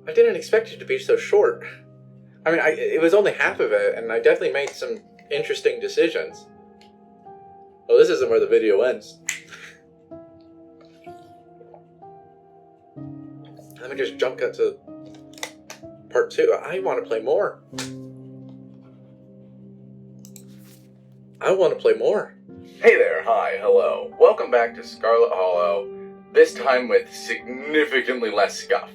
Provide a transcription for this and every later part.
I didn't expect it to be so short. I mean, it was only half of it, and I definitely made some interesting decisions. Well, this isn't where the video ends. Let me just jump cut to part 2. I want to play more. I want to play more. Hey there, hi, hello. Welcome back to Scarlet Hollow, this time with significantly less scuff.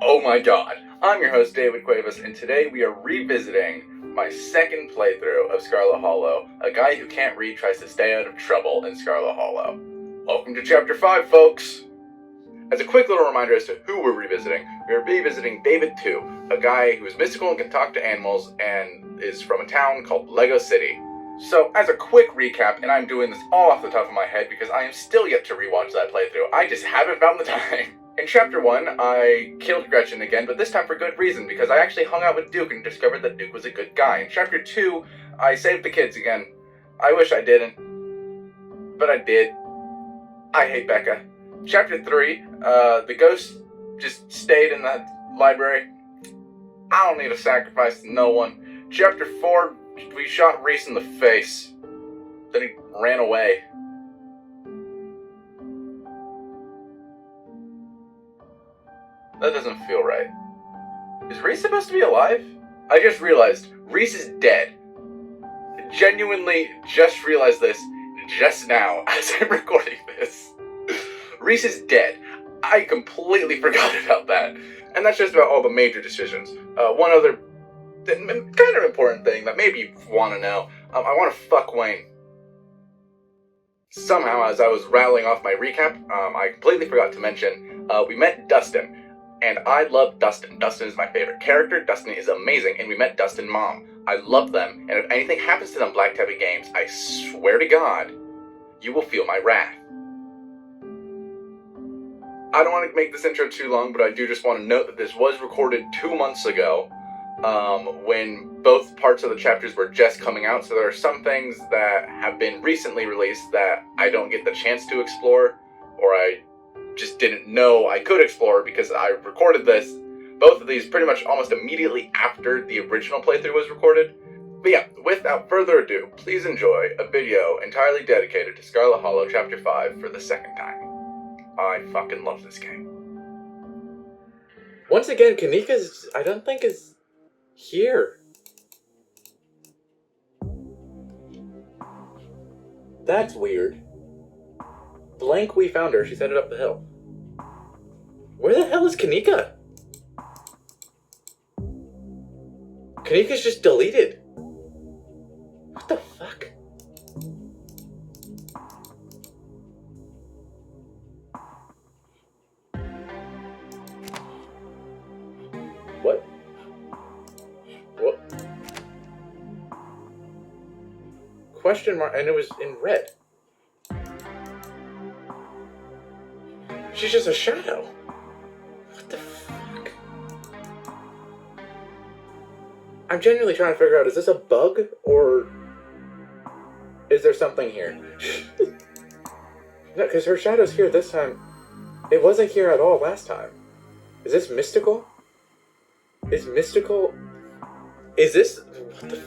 Oh my god, I'm your host David Cuevas, and today we are revisiting my second playthrough of Scarlet Hollow. A guy who can't read tries to stay out of trouble in Scarlet Hollow. Welcome to Chapter 5, folks! As a quick little reminder as to who we're revisiting, we're revisiting David 2, a guy who is mystical and can talk to animals and is from a town called Lego City. So, as a quick recap, and I'm doing this all off the top of my head because I am still yet to rewatch that playthrough, I just haven't found the time. In Chapter 1, I killed Gretchen again, but this time for good reason, because I actually hung out with Duke and discovered that Duke was a good guy. In Chapter 2, I saved the kids again. I wish I didn't, but I did. I hate Becca. Chapter 3, the ghost just stayed in the library. I don't need to sacrifice to no one. Chapter 4, we shot Reese in the face. Then he ran away. That doesn't feel right. Is Reese supposed to be alive? I just realized Reese is dead. Genuinely just realized this just now as I'm recording this. Reese is dead. I completely forgot about that. And that's just about all the major decisions. One other kind of important thing that maybe you want to know. I want to fuck Wayne. Somehow, as I was rattling off my recap, I completely forgot to mention, we met Dustin. And I love Dustin. Dustin is my favorite character. Dustin is amazing. And we met Dustin's mom. I love them. And if anything happens to them Black Tabby Games, I swear to God, you will feel my wrath. I don't want to make this intro too long, but I do just want to note that this was recorded 2 months ago, when both parts of the chapters were just coming out, so there are some things that have been recently released that I don't get the chance to explore, or I just didn't know I could explore because I recorded both of these pretty much almost immediately after the original playthrough was recorded. But yeah, without further ado, please enjoy a video entirely dedicated to Scarlet Hollow Chapter 5 for the second time. I fucking love this game. Once again, Kanika's, I don't think, is here. That's weird. Blank, we found her. She's headed up the hill. Where the hell is Kanika? Kanika's just deleted. What the fuck? What? What? Question mark, and it was in red. She's just a shadow. What the fuck? I'm genuinely trying to figure out, is this a bug, or is there something here? No, because her shadow's here this time. It wasn't here at all last time. Is this mystical? Is mystical... Is this... What the...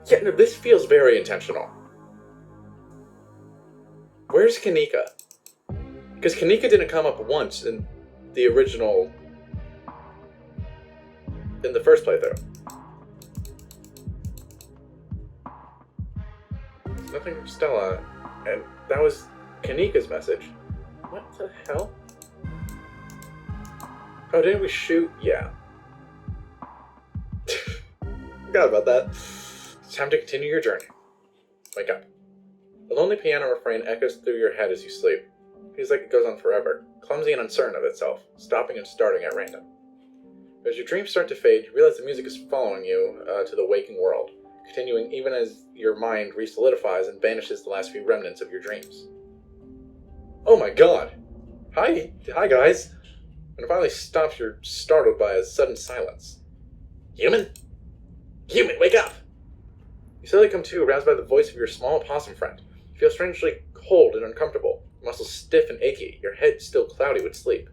Yeah, no, this feels very intentional. Where's Kanika? Because Kanika didn't come up once in the original... in the first playthrough. There's nothing from Stella, and that was Kanika's message. What the hell? Oh, didn't we shoot? Yeah. Forgot about that. It's time to continue your journey. Wake up. A lonely piano refrain echoes through your head as you sleep. It feels like it goes on forever, clumsy and uncertain of itself, stopping and starting at random. As your dreams start to fade, you realize the music is following you to the waking world, continuing even as your mind re-solidifies and banishes the last few remnants of your dreams. Oh my god! Hi guys! When it finally stops, you're startled by a sudden silence. Human? Human, wake up! You slowly come to, aroused by the voice of your small opossum friend. You feel strangely cold and uncomfortable. muscles stiff and achy, your head still cloudy with sleep.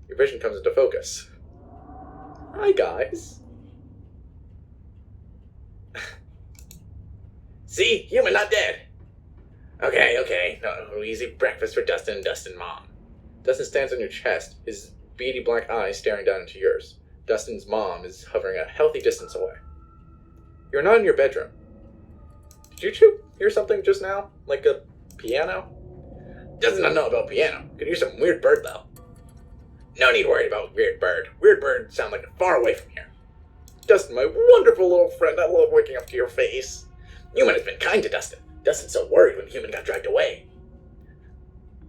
Your vision comes into focus. Hi, guys. See? Human, not dead. Okay. No, easy breakfast for Dustin and Dustin Mom. Dustin stands on your chest, his beady black eyes staring down into yours. Dustin's mom is hovering a healthy distance away. You're not in your bedroom. Did you hear something just now? Like a piano? Doesn't know about piano. Could hear some weird bird, though. No need to worry about weird bird. Weird bird sound like far away from here. Dustin, my wonderful little friend, I love waking up to your face. Human has been kind to Dustin. Dustin's so worried when Human got dragged away.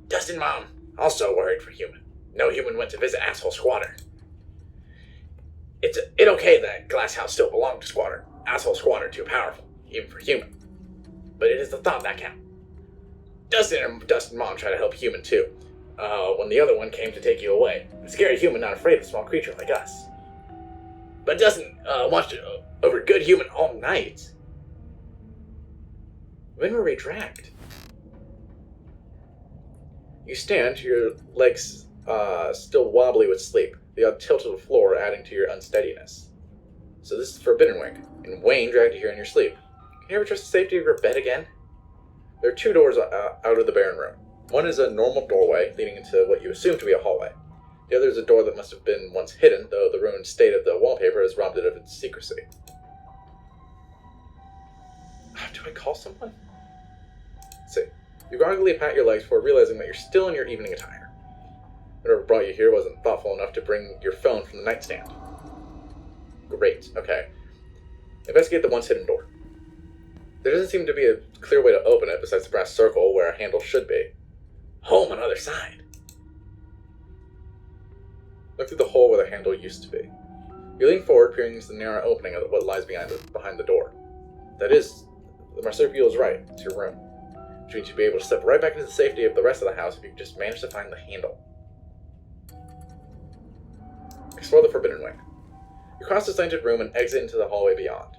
Dustin, Mom, also worried for Human. No Human went to visit Asshole Squatter. It's okay that Glass House still belonged to Squatter. Asshole Squatter too powerful, even for Human. But it is the thought that counts. Dustin and Dustin Mom try to help Human too. When the other one came to take you away. A scary Human not afraid of a small creature like us. But Dustin watched over good Human all night. When were we dragged? You stand, your legs still wobbly with sleep, the odd tilt of the floor adding to your unsteadiness. So this is Forbidden Wing, and Wayne dragged you here in your sleep. Can you ever trust the safety of your bed again? There are two doors out of the barren room. One is a normal doorway leading into what you assume to be a hallway. The other is a door that must have been once hidden, though the ruined state of the wallpaper has robbed it of its secrecy. Do I call someone? Let's see. You groggily pat your legs before realizing that you're still in your evening attire. Whatever brought you here wasn't thoughtful enough to bring your phone from the nightstand. Great, okay. Investigate the once hidden door. There doesn't seem to be a clear way to open it besides the brass circle where a handle should be. Home on the other side. Look through the hole where the handle used to be. You lean forward, peering into the narrow opening of what lies behind the door. That is, the marsupial is right. It's your room. Which means you'd be able to step right back into the safety of the rest of the house if you could just manage to find the handle. Explore the Forbidden Wing. You cross the slanted room and exit into the hallway beyond.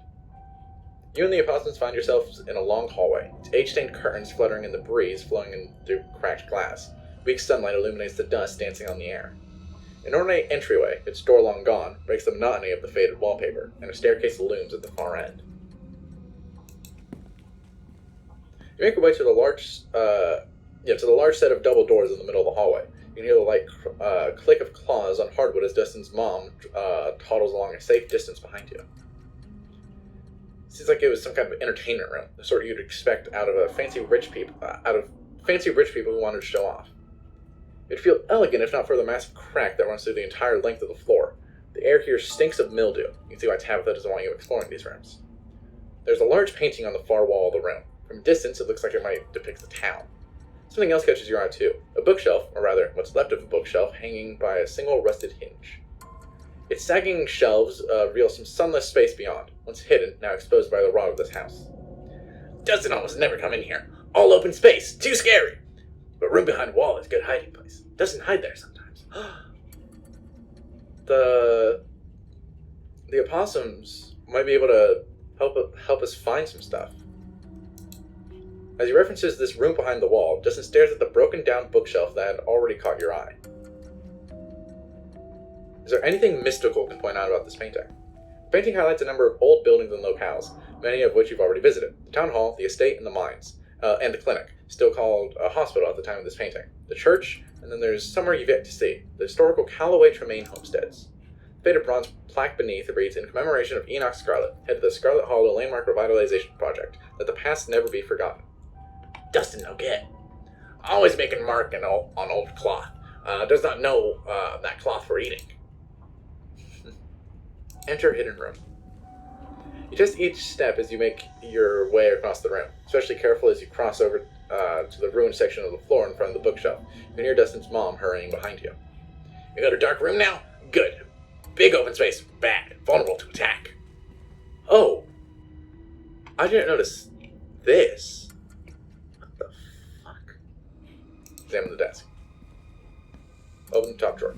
You and the opossums find yourselves in a long hallway, its age-stained curtains fluttering in the breeze flowing in through cracked glass. Weak sunlight illuminates the dust dancing on the air. An ornate entryway, its door long gone, breaks the monotony of the faded wallpaper, and a staircase looms at the far end. You make your way to the large set of double doors in the middle of the hallway. You can hear the light click of claws on hardwood as Dustin's mom toddles along a safe distance behind you. Seems like it was some kind of entertainment room, the sort you'd expect out of fancy rich people who wanted to show off. It'd feel elegant if not for the massive crack that runs through the entire length of the floor. The air here stinks of mildew. You can see why Tabitha doesn't want you exploring these rooms. There's a large painting on the far wall of the room. From a distance, it looks like it might depict the town. Something else catches your eye too. A bookshelf, or rather, what's left of a bookshelf, hanging by a single rusted hinge. Its sagging shelves reveal some sunless space beyond, once hidden, now exposed by the rot of this house. Dustin almost never come in here. All open space, too scary. But room behind wall is a good hiding place. Doesn't hide there sometimes. The opossums might be able to help us find some stuff. As he references this room behind the wall, Dustin stares at the broken down bookshelf that had already caught your eye. Is there anything mystical you can point out about this painting? The painting highlights a number of old buildings and locales, many of which you've already visited. The town hall, the estate, and the mines, and the clinic, still called a hospital at the time of this painting. The church, and then there's somewhere you've yet to see, the historical Callaway Tremaine homesteads. The faded bronze plaque beneath reads, in commemoration of Enoch Scarlet, head of the Scarlet Hollow Landmark Revitalization Project, let the past never be forgotten. Dustin no get. Always making mark on old cloth. Does not know that cloth for eating. Enter hidden room. You test each step as you make your way across the room, especially careful as you cross over to the ruined section of the floor in front of the bookshelf. You can hear Dustin's mom hurrying behind you. You got a dark room now? Good. Big open space. Bad. Vulnerable to attack. Oh. I didn't notice this. What the fuck? Examine the desk. Open the top drawer.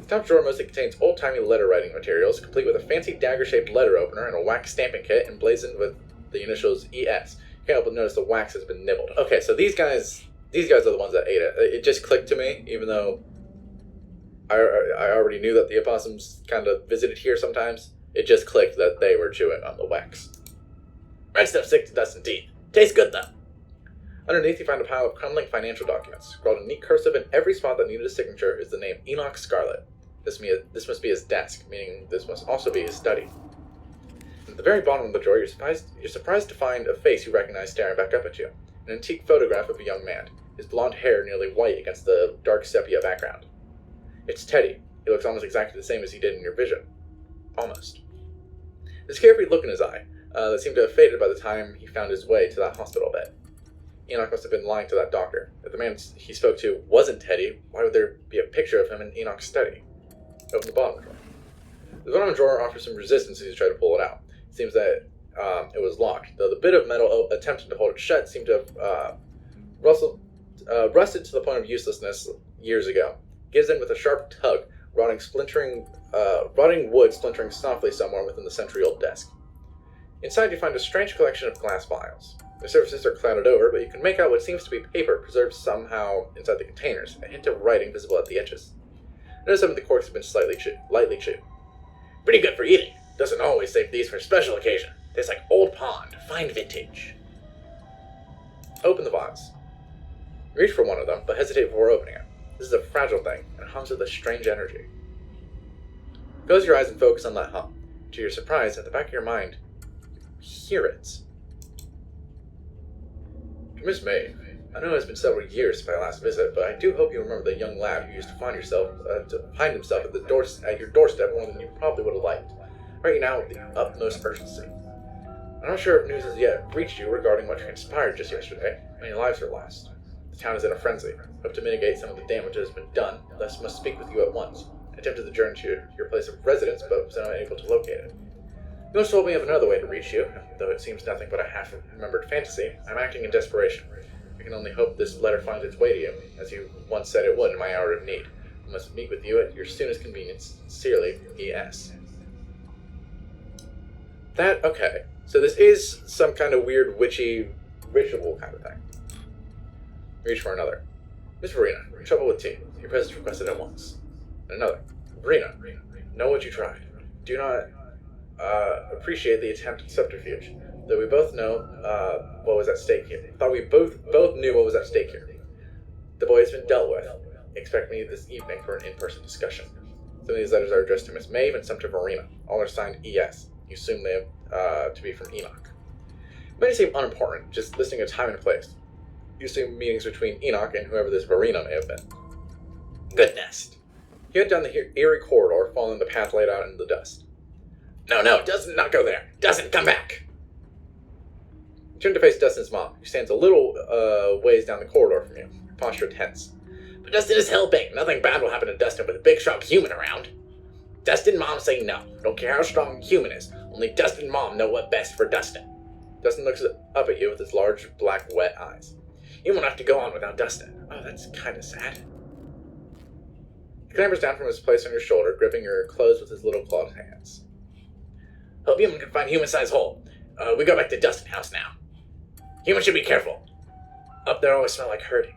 The top drawer mostly contains old-timey letter-writing materials, complete with a fancy dagger-shaped letter opener and a wax stamping kit emblazoned with the initials ES. You can't help but notice the wax has been nibbled. Okay, so these guys These guys are the ones that ate it. It just clicked to me, even though I already knew that the opossums kind of visited here sometimes. It just clicked that they were chewing on the wax. Red stuff sticks to Dustin's teeth. Tastes good, though. Underneath, you find a pile of crumbling financial documents. Scrawled in neat cursive in every spot that needed a signature is the name Enoch Scarlet. This must be his desk, meaning this must also be his study. And at the very bottom of the drawer, you're surprised to find a face you recognize staring back up at you. An antique photograph of a young man, his blonde hair nearly white against the dark sepia background. It's Teddy. He looks almost exactly the same as he did in your vision. Almost. There's a carefree look in his eye that seemed to have faded by the time he found his way to that hospital bed. Enoch must have been lying to that doctor. If the man he spoke to wasn't Teddy, why would there be a picture of him in Enoch's study? Open the bottom drawer. The bottom drawer offers some resistance as you try to pull it out. It seems that it was locked, though the bit of metal attempting to hold it shut seemed to have rusted to the point of uselessness years ago. Gives in with a sharp tug, rotting wood splintering softly somewhere within the century-old desk. Inside you find a strange collection of glass vials. The surfaces are clouded over, but you can make out what seems to be paper preserved somehow inside the containers, a hint of writing visible at the edges. Notice some of the corks have been lightly chewed. Pretty good for eating. Doesn't always save these for special occasion. Tastes like old pond, fine vintage. Open the vials. Reach for one of them, but hesitate before opening it. This is a fragile thing, and it hums with a strange energy. Close your eyes and focus on that hum. To your surprise, at the back of your mind, you hear it. Miss May, I know it's been several years since my last visit, but I do hope you remember the young lad who used to find himself at your doorstep more than you probably would have liked. Right now, with the utmost urgency. I'm not sure if news has yet reached you regarding what transpired just yesterday. Many lives are lost. The town is in a frenzy. Hope to mitigate some of the damage that has been done, thus must speak with you at once. I attempted to journey to your place of residence, but was unable to locate it. You once told me of another way to reach you, though it seems nothing but a half-remembered fantasy. I'm acting in desperation. I can only hope this letter finds its way to you, as you once said it would in my hour of need. I must meet with you at your soonest convenience. Sincerely, E.S. Okay. So this is some kind of weird witchy ritual kind of thing. Reach for another. Miss Verena, trouble with tea. Your presence requested at once. And another. Verena, know what you tried. Do not appreciate the attempted subterfuge, though we both know what was at stake here. Thought we both knew what was at stake here. The boy has been dealt with. Expect me this evening for an in-person discussion. Some of these letters are addressed to Miss Maeve and some to Verena. All are signed E.S. You assume they to be from Enoch. Many seem unimportant, just listing a time and place. You assume meetings between Enoch and whoever this Verena may have been. Good nest. You head down the eerie corridor, following the path laid out in the dust. No, Dustin, not go there. Dustin, come back. You turn to face Dustin's mom, who stands a little ways down the corridor from you, her posture tense. But Dustin is hell big. Nothing bad will happen to Dustin with a big, strong human around. Dustin, mom say no. Don't care how strong a human is. Only Dustin, mom know what best for Dustin. Dustin looks up at you with his large, black, wet eyes. You won't have to go on without Dustin. Oh, that's kind of sad. He clambers down from his place on your shoulder, gripping your clothes with his little clawed hands. Hope human can find human-sized hole. We go back to Dustin house now. Human should be careful. Up there always smell like hurting.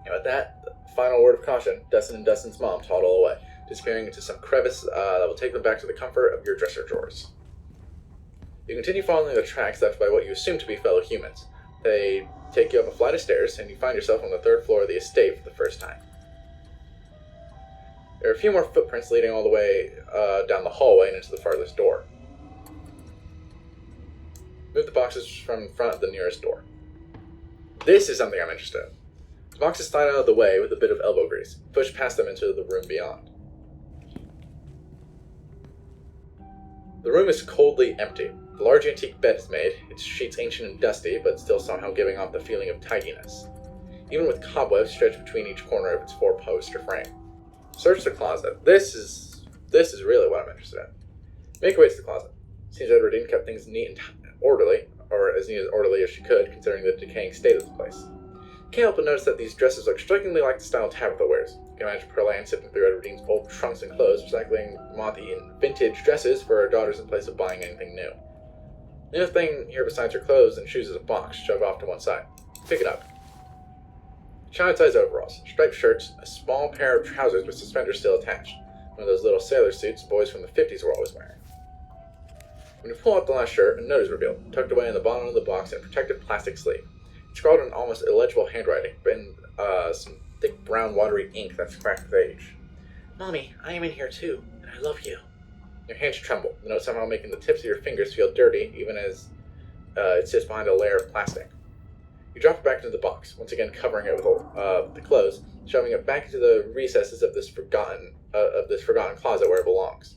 And with that, the final word of caution, Dustin and Dustin's mom toddle away, disappearing into some crevice that will take them back to the comfort of your dresser drawers. You continue following the tracks left by what you assume to be fellow humans. They take you up a flight of stairs, and you find yourself on the third floor of the estate for the first time. There are a few more footprints leading all the way down the hallway and into the farthest door. Move the boxes from in front of the nearest door. This is something I'm interested in. The boxes slide out of the way with a bit of elbow grease. Push past them into the room beyond. The room is coldly empty. The large antique bed is made, its sheets ancient and dusty, but still somehow giving off the feeling of tidiness, even with cobwebs stretched between each corner of its four-post or frame. Search the closet. This is really what I'm interested in. Make your way to the closet. Seems that Radine kept things neat and orderly, or as neat and orderly as she could, considering the decaying state of the place. Can't help but notice that these dresses look strikingly like the style Tabitha wears. You can imagine Pearl sifting through Radine's old trunks and clothes, recycling moth-eaten vintage dresses for her daughters in place of buying anything new. The only thing here besides her clothes and shoes is a box shoved off to one side. Pick it up. Child-sized overalls, striped shirts, a small pair of trousers with suspenders still attached. One of those little sailor suits boys from the 50s were always wearing. When you pull out the last shirt, a note is revealed, tucked away in the bottom of the box in a protective plastic sleeve. It's scrawled in almost illegible handwriting, but in some thick brown watery ink that's cracked with age. Mommy, I am in here too, and I love you. Your hands tremble, the note somehow making the tips of your fingers feel dirty, even as it sits behind a layer of plastic. You drop it back into the box, once again covering it with the clothes, shoving it back into the recesses of this forgotten closet where it belongs.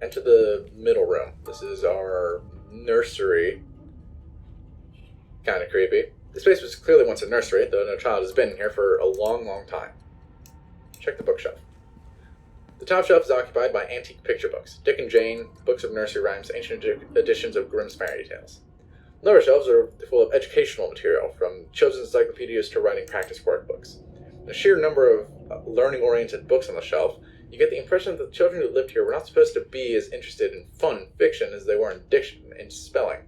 Enter the middle room. This is our nursery. Kind of creepy. The space was clearly once a nursery, though no child has been in here for a long, long time. Check the bookshelf. The top shelf is occupied by antique picture books, Dick and Jane, books of nursery rhymes, ancient editions of Grimm's fairy tales. Lower shelves are full of educational material, from children's encyclopedias to writing practice workbooks. The sheer number of learning-oriented books on the shelf, you get the impression that the children who lived here were not supposed to be as interested in fun fiction as they were in diction and spelling.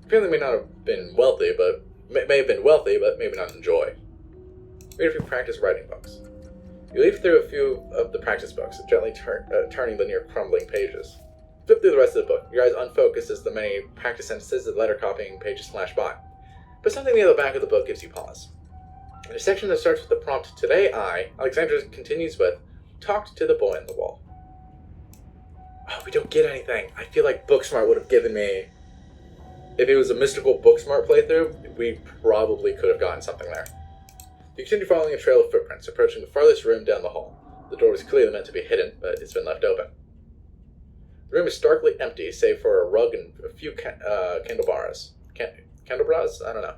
The family may not have been wealthy, but may have been wealthy, but maybe not enjoy. Read a few practice writing books. You leaf through a few of the practice books, gently turning the near crumbling pages. Flip through the rest of the book, your eyes unfocused as the many practice sentences and letter copying pages flash by. But something near the back of the book gives you pause. In a section that starts with the prompt, "Today I," Alexandra continues with, "talked to the boy on the wall." Oh, we don't get anything. I feel like Booksmart would have given me... If it was a mystical Booksmart playthrough, we probably could have gotten something there. You continue following a trail of footprints, approaching the farthest room down the hall. The door was clearly meant to be hidden, but it's been left open. The room is starkly empty, save for a rug and a few candelabras. Candelabras? I don't know.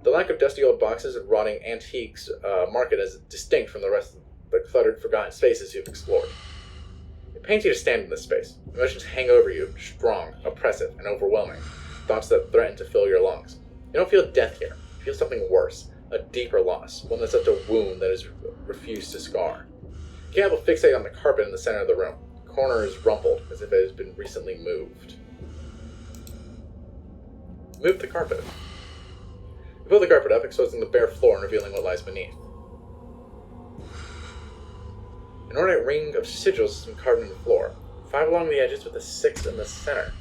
The lack of dusty old boxes and rotting antiques mark it as distinct from the rest of the cluttered, forgotten spaces you've explored. It pains you to stand in this space. Emotions hang over you, strong, oppressive, and overwhelming. Thoughts that threaten to fill your lungs. You don't feel death here. You feel something worse. A deeper loss. One that's left a wound that is refused to scar. You can't help but fixate on the carpet in the center of the room. The corner is rumpled, as if it has been recently moved. Move the carpet. You pull the carpet up, exposing the bare floor and revealing what lies beneath. An ornate ring of sigils has been carved into the floor, 5 along the edges with a 6 in the center.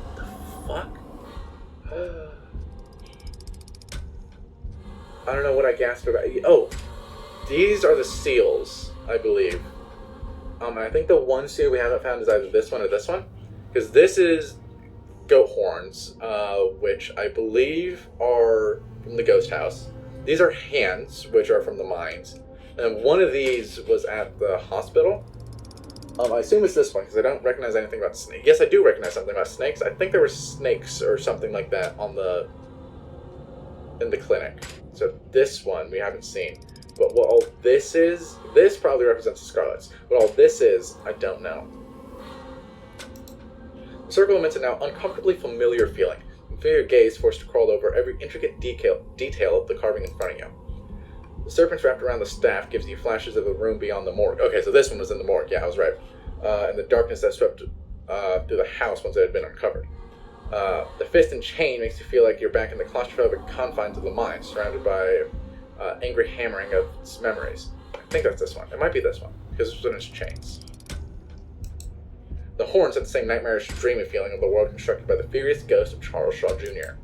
What the fuck? I don't know what I gasped about. Oh, these are the seals, I believe. I think the one seal we haven't found is either this one or this one. Because this is goat horns, which I believe are from the ghost house. These are hands, which are from the mines. And one of these was at the hospital. I assume it's this one, because I don't recognize anything about snakes. Yes, I do recognize something about snakes. I think there were snakes or something like that in the clinic. So this one we haven't seen. But what all this is, this probably represents the Scarlets. What all this is, I don't know. The circle emits a now uncomfortably familiar feeling. You feel your gaze forced to crawl over every intricate detail of the carving in front of you. The serpents wrapped around the staff gives you flashes of the room beyond the morgue. Okay, so this one was in the morgue. Yeah, I was right. And the darkness that swept through the house once it had been uncovered. The fist and chain makes you feel like you're back in the claustrophobic confines of the mind, surrounded by angry hammering of its memories. I think that's this one. It might be this one, because this one is chains. The horns have the same nightmarish, dreamy feeling of the world constructed by the furious ghost of Charles Shaw Jr.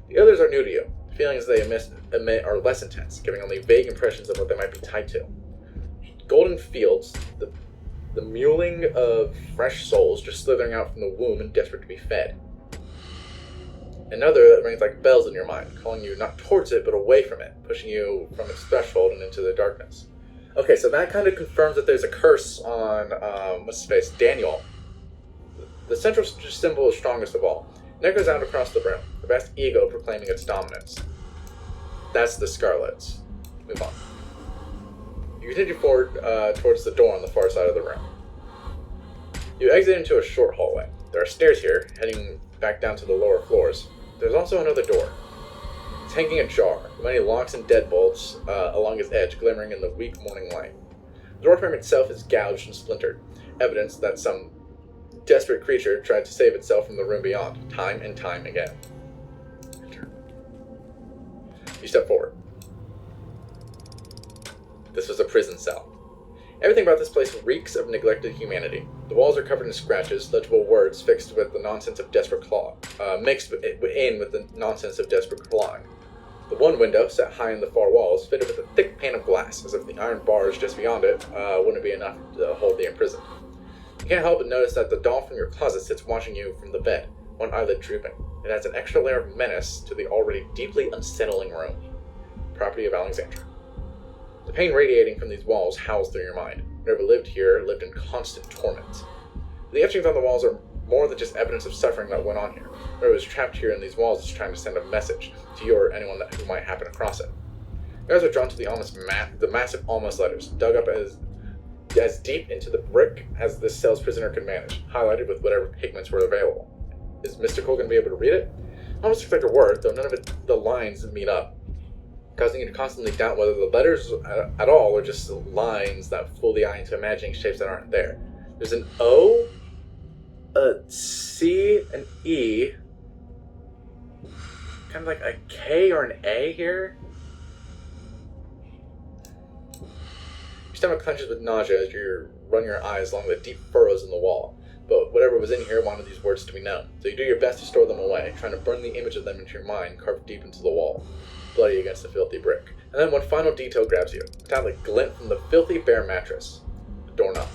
The others are new to you. The feelings they emit are less intense, giving only vague impressions of what they might be tied to. Golden fields, the mewling of fresh souls just slithering out from the womb and desperate to be fed. Another that rings like bells in your mind, calling you not towards it, but away from it, pushing you from its threshold and into the darkness. Okay, so that kind of confirms that there's a curse on, what's his face, Daniel. The central symbol is strongest of all. It echoes out across the room, the vast ego proclaiming its dominance. That's the Scarlets. Move on. You continue forward towards the door on the far side of the room. You exit into a short hallway. There are stairs here, heading back down to the lower floors. There's also another door. It's hanging ajar, many locks and deadbolts along its edge glimmering in the weak morning light. The door frame itself is gouged and splintered, evidence that some desperate creature tried to save itself from the room beyond, time and time again. Enter. You step forward. This was a prison cell. Everything about this place reeks of neglected humanity. The walls are covered in scratches, legible words mixed in with the nonsense of desperate clawing. The one window, set high in the far wall, is fitted with a thick pane of glass, as if the iron bars just beyond it wouldn't be enough to hold the imprisoned. You can't help but notice that the doll from your closet sits watching you from the bed, one eyelid drooping. It adds an extra layer of menace to the already deeply unsettling room. Property of Alexandra. The pain radiating from these walls howls through your mind. Whoever lived here lived in constant torment. The etchings on the walls are more than just evidence of suffering that went on here. Whoever was trapped here in these walls is trying to send a message to you or anyone who might happen across it. You guys are drawn to the massive almost letters, dug up as deep into the brick as this cell's prisoner could manage, highlighted with whatever pigments were available. Is Mystical going to be able to read it? Almost looks like a word, though none of the lines meet up, causing you to constantly doubt whether the letters at all are just lines that fool the eye into imagining shapes that aren't there. There's an O, a C, an E, kind of like a K or an A here. Your stomach clenches with nausea as you run your eyes along the deep furrows in the wall. But whatever was in here wanted these words to be known, so you do your best to store them away, trying to burn the image of them into your mind, carved deep into the wall, bloody against the filthy brick. And then one final detail grabs you, a metallic glint from the filthy bare mattress, the doorknob.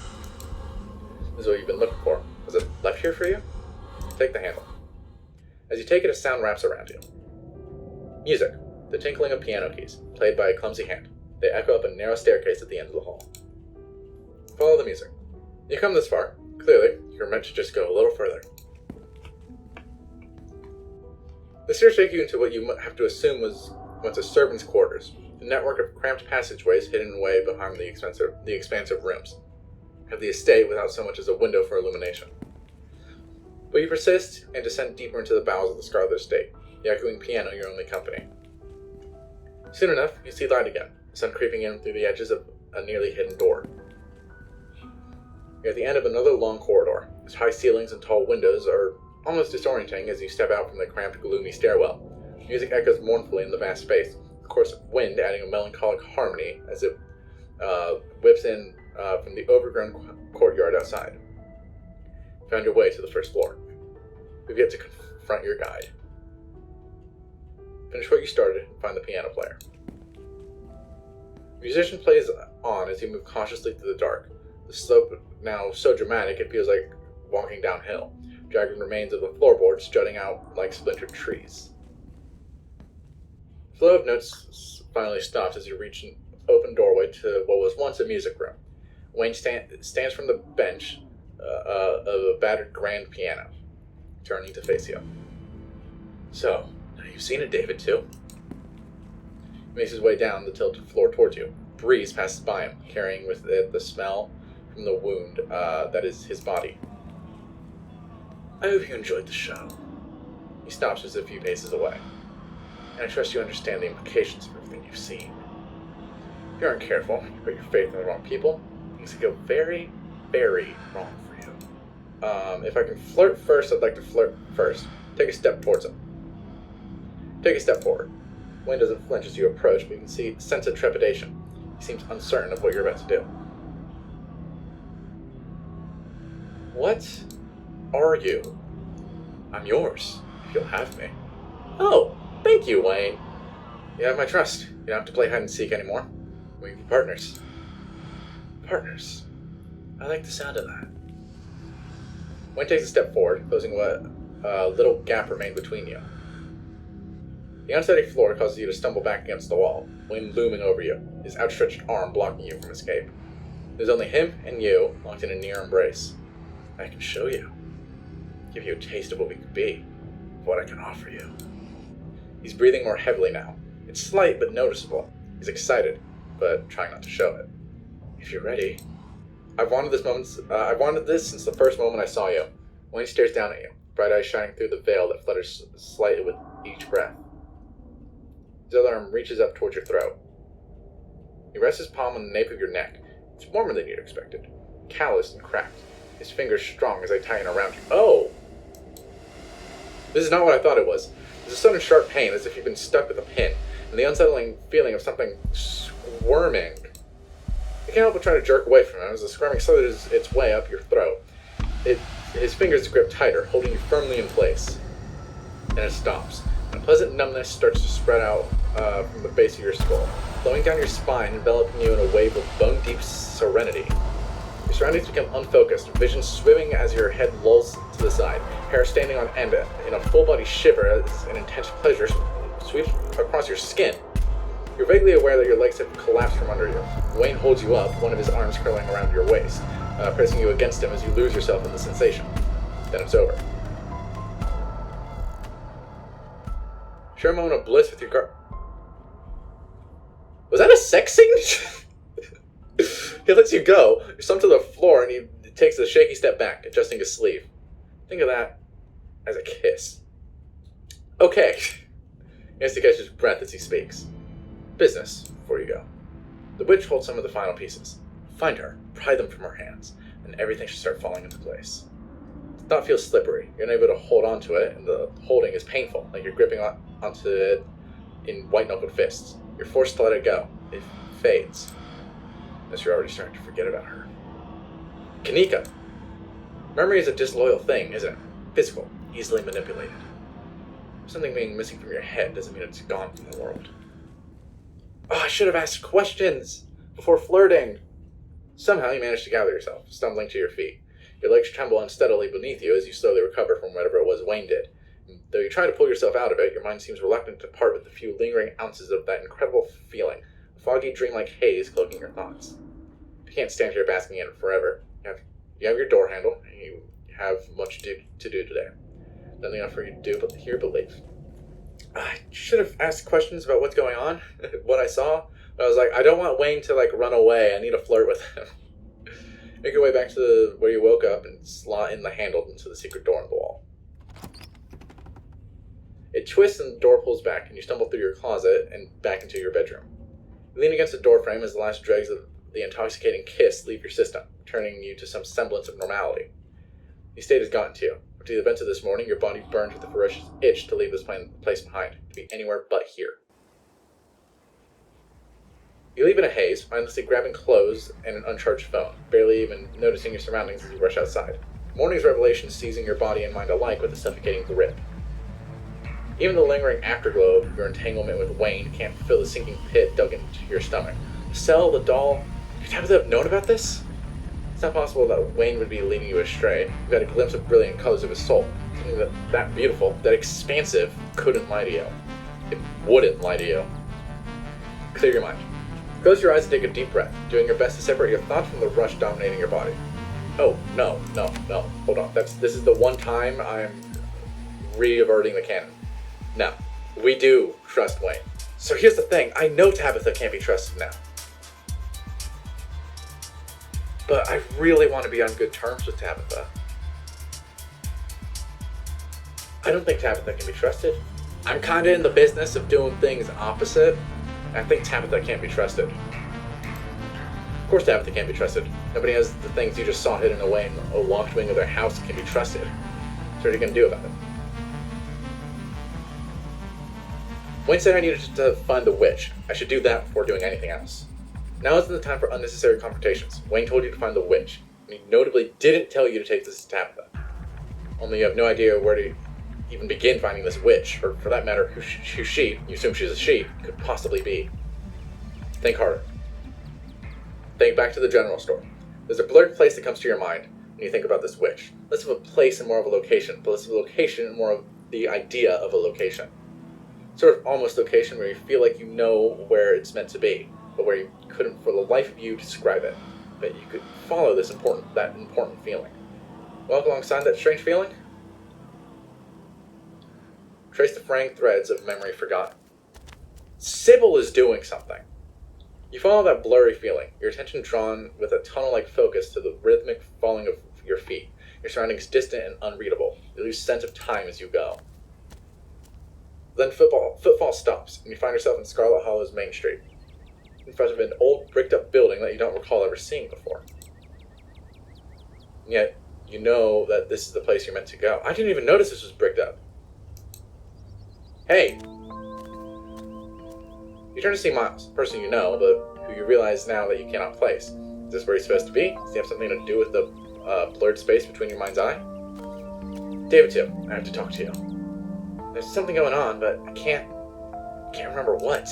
This is what you've been looking for. Was it left here for you? Take the handle. As you take it, a sound wraps around you. Music, the tinkling of piano keys, played by a clumsy hand. They echo up a narrow staircase at the end of the hall. Follow the music. You come this far. Clearly, you're meant to just go a little further. The stairs take you into what you have to assume was once a servant's quarters, a network of cramped passageways hidden away behind the expansive rooms of the estate without so much as a window for illumination. But you persist and descend deeper into the bowels of the Scarlet Estate, the echoing piano your only company. Soon enough, you see light again, the sun creeping in through the edges of a nearly hidden door. You're at the end of another long corridor, whose high ceilings and tall windows are almost disorienting as you step out from the cramped, gloomy stairwell. Music echoes mournfully in the vast space, a course of wind adding a melancholic harmony as it whips in from the overgrown courtyard outside. You found your way to the first floor. You've yet to confront your guide. Finish what you started and find the piano player. The musician plays on as you move cautiously through the dark. The slope now so dramatic it feels like walking downhill, dragging remains of the floorboards jutting out like splintered trees. The flow of notes finally stops as you reach an open doorway to what was once a music room. Wayne stands from the bench of a battered grand piano, turning to face you. So, now you've seen it, David, too? He makes his way down the tilted floor towards you. Breeze passes by him, carrying with it the smell from the wound that is his body. I hope you enjoyed the show. He stops just a few paces away. And I trust you understand the implications of everything you've seen. If you aren't careful, you put your faith in the wrong people, things can go very, very wrong for you. If I can flirt first, I'd like to flirt first. Take a step towards him. Take a step forward. Wayne doesn't flinch as you approach, but you can sense a trepidation. He seems uncertain of what you're about to do. What are you? I'm yours, if you'll have me. Oh, thank you, Wayne. You have my trust. You don't have to play hide and seek anymore. We can be partners. Partners. I like the sound of that. Wayne takes a step forward, closing what little gap remained between you. The unsteady floor causes you to stumble back against the wall, Wayne looming over you, his outstretched arm blocking you from escape. There's only him and you, locked in a near embrace. I can show you. Give you a taste of what we could be, of what I can offer you. He's breathing more heavily now. It's slight but noticeable. He's excited, but trying not to show it. If you're ready. I've wanted this since the first moment I saw you. Wayne stares down at you, bright eyes shining through the veil that flutters slightly with each breath. His other arm reaches up towards your throat. He rests his palm on the nape of your neck. It's warmer than you'd expected, calloused and cracked. his fingers strong as they tighten around you. Oh! This is not what I thought it was. There's a sudden sharp pain as if you've been stuck with a pin, and the unsettling feeling of something squirming. You can't help but try to jerk away from him as the squirming slithers its way up your throat. His fingers grip tighter, holding you firmly in place. And it stops. And a pleasant numbness starts to spread out from the base of your skull, flowing down your spine, enveloping you in a wave of bone-deep serenity. Your surroundings become unfocused, vision swimming as your head lolls to the side, hair standing on end in a full-body shiver as an intense pleasure sweeps across your skin. You're vaguely aware that your legs have collapsed from under you. Wayne holds you up, one of his arms curling around your waist, pressing you against him as you lose yourself in the sensation. Then it's over. Share a moment of bliss with your Was that a sex scene? He lets you go. You're slumped to the floor, and he takes a shaky step back, adjusting his sleeve. Think of that as a kiss. Okay. He has to catch his breath as he speaks. Business, before you go. The witch holds some of the final pieces. Find her, pry them from her hands, and everything should start falling into place. The thought feels slippery. You're unable to hold onto it, and the holding is painful, like you're gripping onto it in white-knuckled fists. You're forced to let it go. It fades. Unless you're already starting to forget about her. Kanika! Memory is a disloyal thing, isn't it? Physical, easily manipulated. Something being missing from your head doesn't mean it's gone from the world. Oh, I should have asked questions before flirting. Somehow you manage to gather yourself, stumbling to your feet. Your legs tremble unsteadily beneath you as you slowly recover from whatever it was Wayne did. And though you try to pull yourself out of it, your mind seems reluctant to part with the few lingering ounces of that incredible feeling, a foggy, dreamlike haze cloaking your thoughts. You can't stand here basking in it forever. You have your door handle, and you have much to do today. Nothing enough for you to do but hear but leave. I should have asked questions about what's going on, what I saw. But I was like, I don't want Wayne to run away. I need to flirt with him. Make your way back to where you woke up and slot in the handle into the secret door in the wall. It twists and the door pulls back, and you stumble through your closet and back into your bedroom. You lean against the doorframe as the last dregs of the intoxicating kiss leave your system, returning you to some semblance of normality. The state has gotten to you. After the events of this morning, your body burns with a ferocious itch to leave this place behind, to be anywhere but here. You leave in a haze, mindlessly grabbing clothes and an uncharged phone, barely even noticing your surroundings as you rush outside. Morning's revelation seizing your body and mind alike with a suffocating grip. Even the lingering afterglow of your entanglement with Wayne can't fill the sinking pit dug into your stomach. The cell, the doll, could Tabitha have known about this? It's not possible that Wayne would be leading you astray. You got a glimpse of brilliant colors of his soul. Something that beautiful, that expansive, couldn't lie to you. It wouldn't lie to you. Clear your mind. Close your eyes and take a deep breath, doing your best to separate your thoughts from the rush dominating your body. Oh, no. Hold on. This is the one time I'm re-averting the canon. No. We do trust Wayne. So here's the thing. I know Tabitha can't be trusted now. But I really want to be on good terms with Tabitha. I don't think Tabitha can be trusted. I'm kind of in the business of doing things opposite. I think Tabitha can't be trusted. Of course Tabitha can't be trusted. Nobody has the things you just saw hidden away in a locked wing of their house can be trusted. So what are you going to do about it? Wayne said I needed to find the witch. I should do that before doing anything else. Now isn't the time for unnecessary confrontations. Wayne told you to find the witch, and he notably didn't tell you to take this to Tabitha. Only you have no idea where to even begin finding this witch, or for that matter, who she, you assume she's a she, could possibly be. Think harder. Think back to the general store. There's a blurred place that comes to your mind when you think about this witch. Less of a place and more of a location, but less of a location and more of the idea of a location. Sort of almost location where you feel like you know where it's meant to be, but where you couldn't for the life of you describe it. But you could follow that important feeling. Walk alongside that strange feeling? Trace the fraying threads of memory forgotten. Sybil is doing something. You follow that blurry feeling, your attention drawn with a tunnel-like focus to the rhythmic falling of your feet, your surroundings distant and unreadable. You lose sense of time as you go. Then footfall stops, and you find yourself in Scarlet Hollow's main street, in front of an old bricked-up building that you don't recall ever seeing before. And yet, you know that this is the place you're meant to go. I didn't even notice this was bricked up. Hey! You turn to see Miles, a person you know, but who you realize now that you cannot place. Is this where he's supposed to be? Does he have something to do with the blurred space between your mind's eye? David, too. I have to talk to you. There's something going on, but I can't remember what.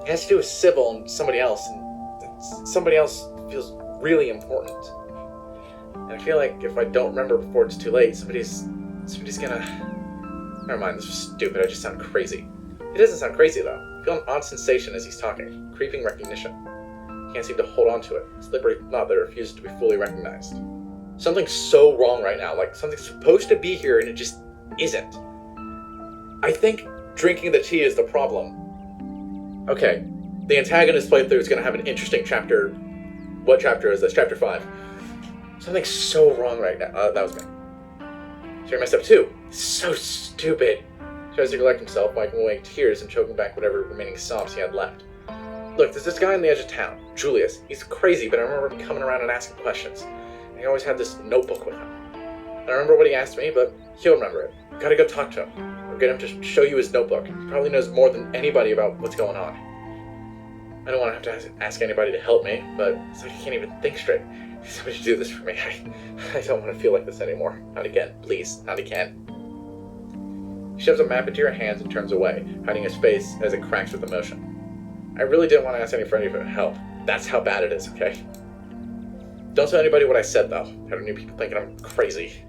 It has to do with Sybil and somebody else, and somebody else feels really important. And I feel like if I don't remember before it's too late, somebody's gonna... Never mind, this was stupid, I just sound crazy. It doesn't sound crazy, though. I feel an odd sensation as he's talking, creeping recognition. Can't seem to hold on to it, a slippery thought that refuses to be fully recognized. Something's so wrong right now, like something's supposed to be here and it just isn't. I think drinking the tea is the problem. Okay, the antagonist playthrough is going to have an interesting chapter. What chapter is this? Chapter 5. Something's so wrong right now. That was me. Jerry messed up too. So stupid. Tries to collect himself, wiping away tears and choking back whatever remaining sobs he had left. Look, there's this guy on the edge of town, Julius. He's crazy, but I remember him coming around and asking questions. And he always had this notebook with him. I don't remember what he asked me, but he'll remember it. Gotta go talk to him. Or get him to show you his notebook. He probably knows more than anybody about what's going on. I don't want to have to ask anybody to help me, but it's like I can't even think straight. Somebody do this for me. I don't want to feel like this anymore. Not again. Please, not again. He shoves a map into your hands and turns away, hiding his face as it cracks with emotion. I really didn't want to ask any friend for help. That's how bad it is, okay? Don't tell anybody what I said, though. I don't need people thinking I'm crazy.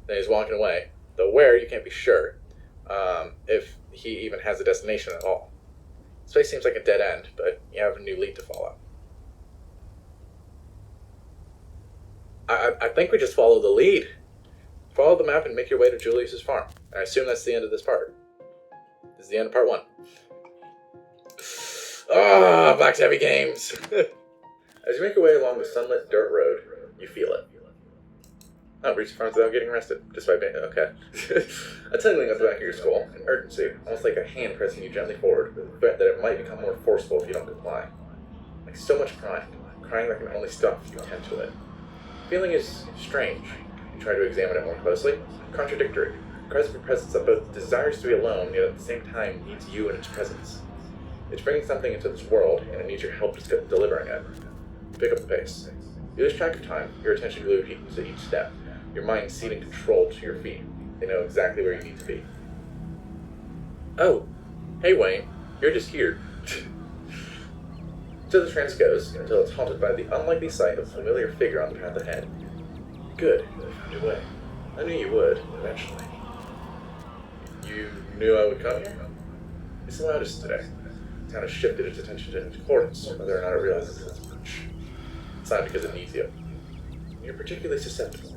Then he's walking away. Though where, you can't be sure. If he even has a destination at all. This place seems like a dead end, but you have a new lead to follow. I think we just follow the lead. Follow the map and make your way to Julius's farm. I assume that's the end of this part. This is the end of part 1. Back to heavy games. As you make your way along the sunlit dirt road, you feel it. Oh, reach the farm without getting arrested. Despite being... Okay. A tingling at the back of your skull, an urgency, almost like a hand pressing you gently forward, with the threat that it might become more forceful if you don't comply. Like so much crying that can only stop if you tend to it. The feeling is strange. You try to examine it more closely. Contradictory. It cries for presence that both desires to be alone, yet at the same time needs you in its presence. It's bringing something into this world, and it needs your help delivering it. Pick up the pace. You lose track of time, your attention glued to each step, your mind ceding control to your feet. They know exactly where you need to be. Oh, hey Wayne, you're just here. So the trance goes, until it's haunted by the unlikely sight of a familiar figure on the path ahead. Good, you found your way. I knew you would, eventually. You knew I would come here? It's the loudest today. It kind of shifted its attention to its accordance, whether or not it realizes it's much. It's not because it needs you. You're particularly susceptible.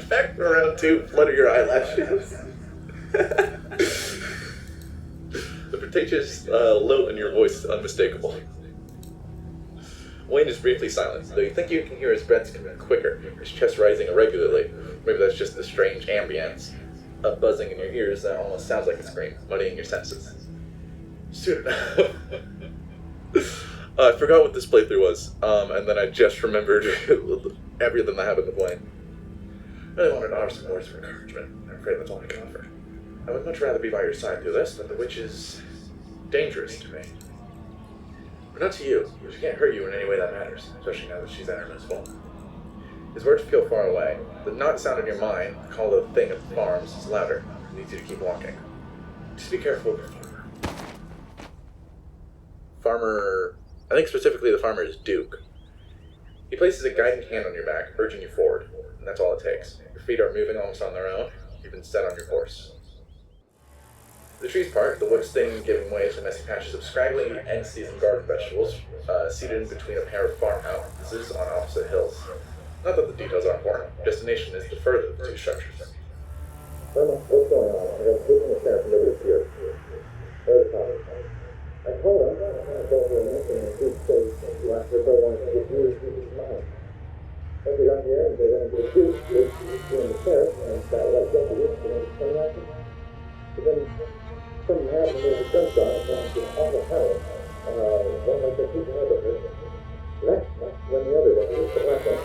Back around 2, flutter your eyelashes. The pretentious lilt in your voice is unmistakable. Wayne is briefly silent, though you think you can hear his breath coming quicker, his chest rising irregularly. Maybe that's just the strange ambience, a buzzing in your ears that almost sounds like a scream, muddying your senses. Soon enough. I forgot what this playthrough was, and then I just remembered everything that happened with Wayne. I really wanted to offer some words of encouragement. I'm afraid that's all I can offer. I would much rather be by your side through this, but the witch is dangerous to me. But not to you. She can't hurt you in any way that matters, especially now that she's at her most vulnerable. His words feel far away. The not sound in your mind, the call of the thing at the farms, is louder. It needs you to keep walking. Just be careful of the farmer. I think specifically the farmer is Duke. He places a guiding hand on your back, urging you forward, and that's all it takes. Your feet are moving almost on their own. You've been set on your course. The trees part, the woods thing giving way to messy patches of scraggly, end-season garden vegetables, seated in between a pair of farmhouses on opposite hills. Not that the details aren't important. Destination is the further of the two structures. What's going on? I got sleeping in the center, nobody's here. Where's the father? I told him, I told him, and he said, you asked her if I wanted to get news to his mind. Once we got here, and they're going to get juice, they're in the sheriff, and that was up to you, and it's coming out. But then, something happened with the sunshine, and it's an awful hell. One like the people have it. That's when the other day, the black one,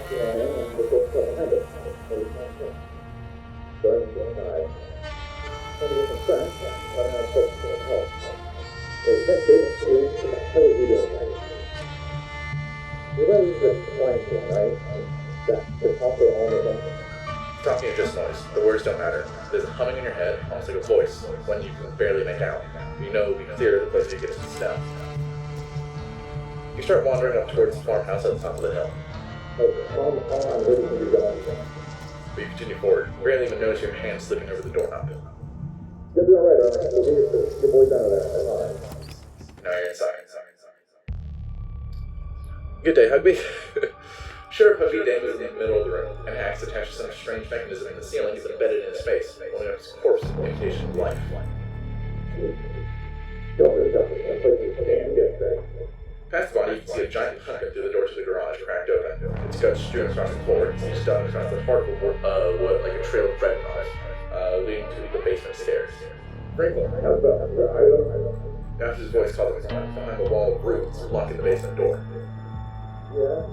Talking is just noise. The words don't matter. There's a humming in your head, almost like a voice, one you can barely make out. You know clear the place you get to smell. You start wandering up towards the farmhouse at the top of the hill. But you continue forward, barely even notice your hand slipping over the doorknob. You'll be alright, alright. We'll get your boys out of there. That's alright. Now you're inside. Good day, Hugby. Sheriff Hugby Dane was in the middle of the room. An axe attached to some strange mechanism in the ceiling is embedded in his face, holding up his corpse as an imitation of life. Past the body, you can see a giant pumpkin through the door to the garage, cracked open. Its guts strewn across the floor, and each dug across the heart of what, like a trail of bread knives, leading to the basement stairs. Franklin, how's that? After his voice called him behind the wall of roots, blocking the basement door. Yeah,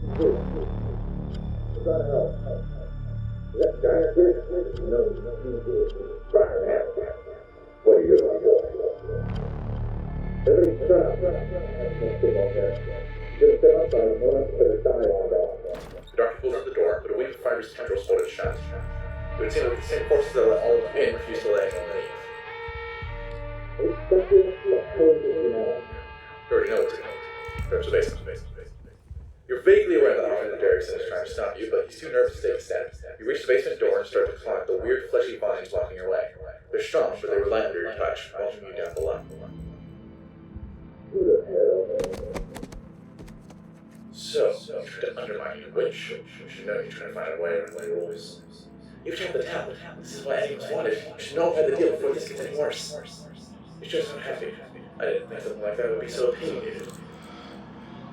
he's trying to help. That guy up there? No, he's trying to help. What are you doing? Everybody shut up. That's no thing on there. Just step outside and one up to the die on that. The doctor pulls at the door, but a weave of fibrous tendrils hold it shut. It would seem that the same forces that let all of them in refuse to let anyone leave. You already know what's going on. There's the basement. You're vaguely aware that Officer Derrickson is trying to stop you, but he's too nervous to take a step. You reach the basement door and start to climb the weird fleshy vines blocking your way. They're strong, but they relent under your touch, bulging you down below. Who the hell? So, you try to undermine your witch. You should know you're trying to find a way around the rules. You've tried the town. This is why Eddie was wanted. You should know about the deal before this gets any worse. You're just unhappy. I didn't think something like that would be so opinionated.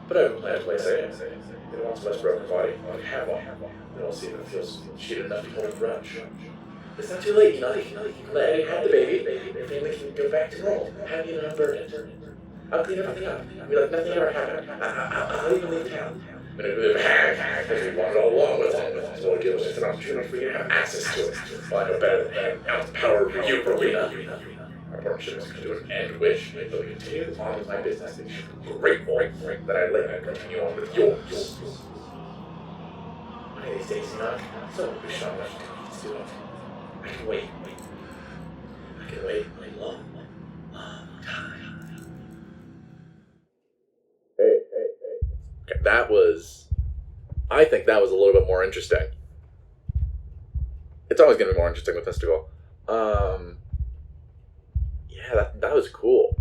But I would plan to play safe. If it wants a broken body, I can have one. Then we'll see if it feels cheated enough to hold a grudge. It's not too late, you know. You can let Eddie have the baby. The family can go back to normal. Happy and unburdened. I'll clean everything up. I'll be like nothing ever happened. I'll even leave town. But if we want it all along with him, this whole deal was just an opportunity for you to have access to it. Well, I know better than having ounce power over you, Rowena. Our partnership is coming to an end, which, if we continue on with my business, you should be grateful that I let you continue on with yours. One of these days, someone will be strong enough to do it. I can wait. I can wait a long time. Hey. Okay, I think that was a little bit more interesting. It's always going to be more interesting with Mystical. Yeah, that was cool.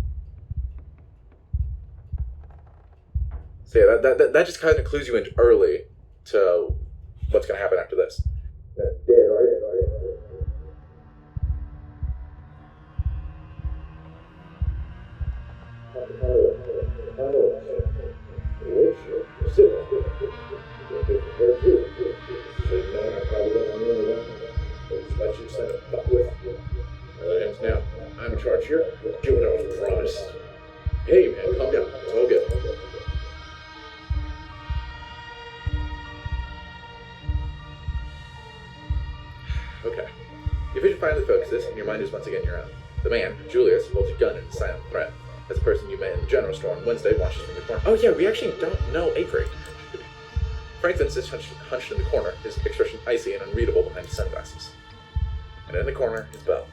So yeah, that just kind of clues you in early to what's going to happen after this. That's dead, right? Now, I'm in charge here. Do what I was promised. Hey man, calm down. It's all good. Okay. Your vision finally focuses, and your mind is once again your own. The man, Julius, holds a gun in a silent threat. As a person you met in the general store on Wednesday watches from the corner. Oh yeah, we actually don't know Avery. Franklin sits hunched in the corner, his expression icy and unreadable behind his sunglasses. And in the corner, his bow.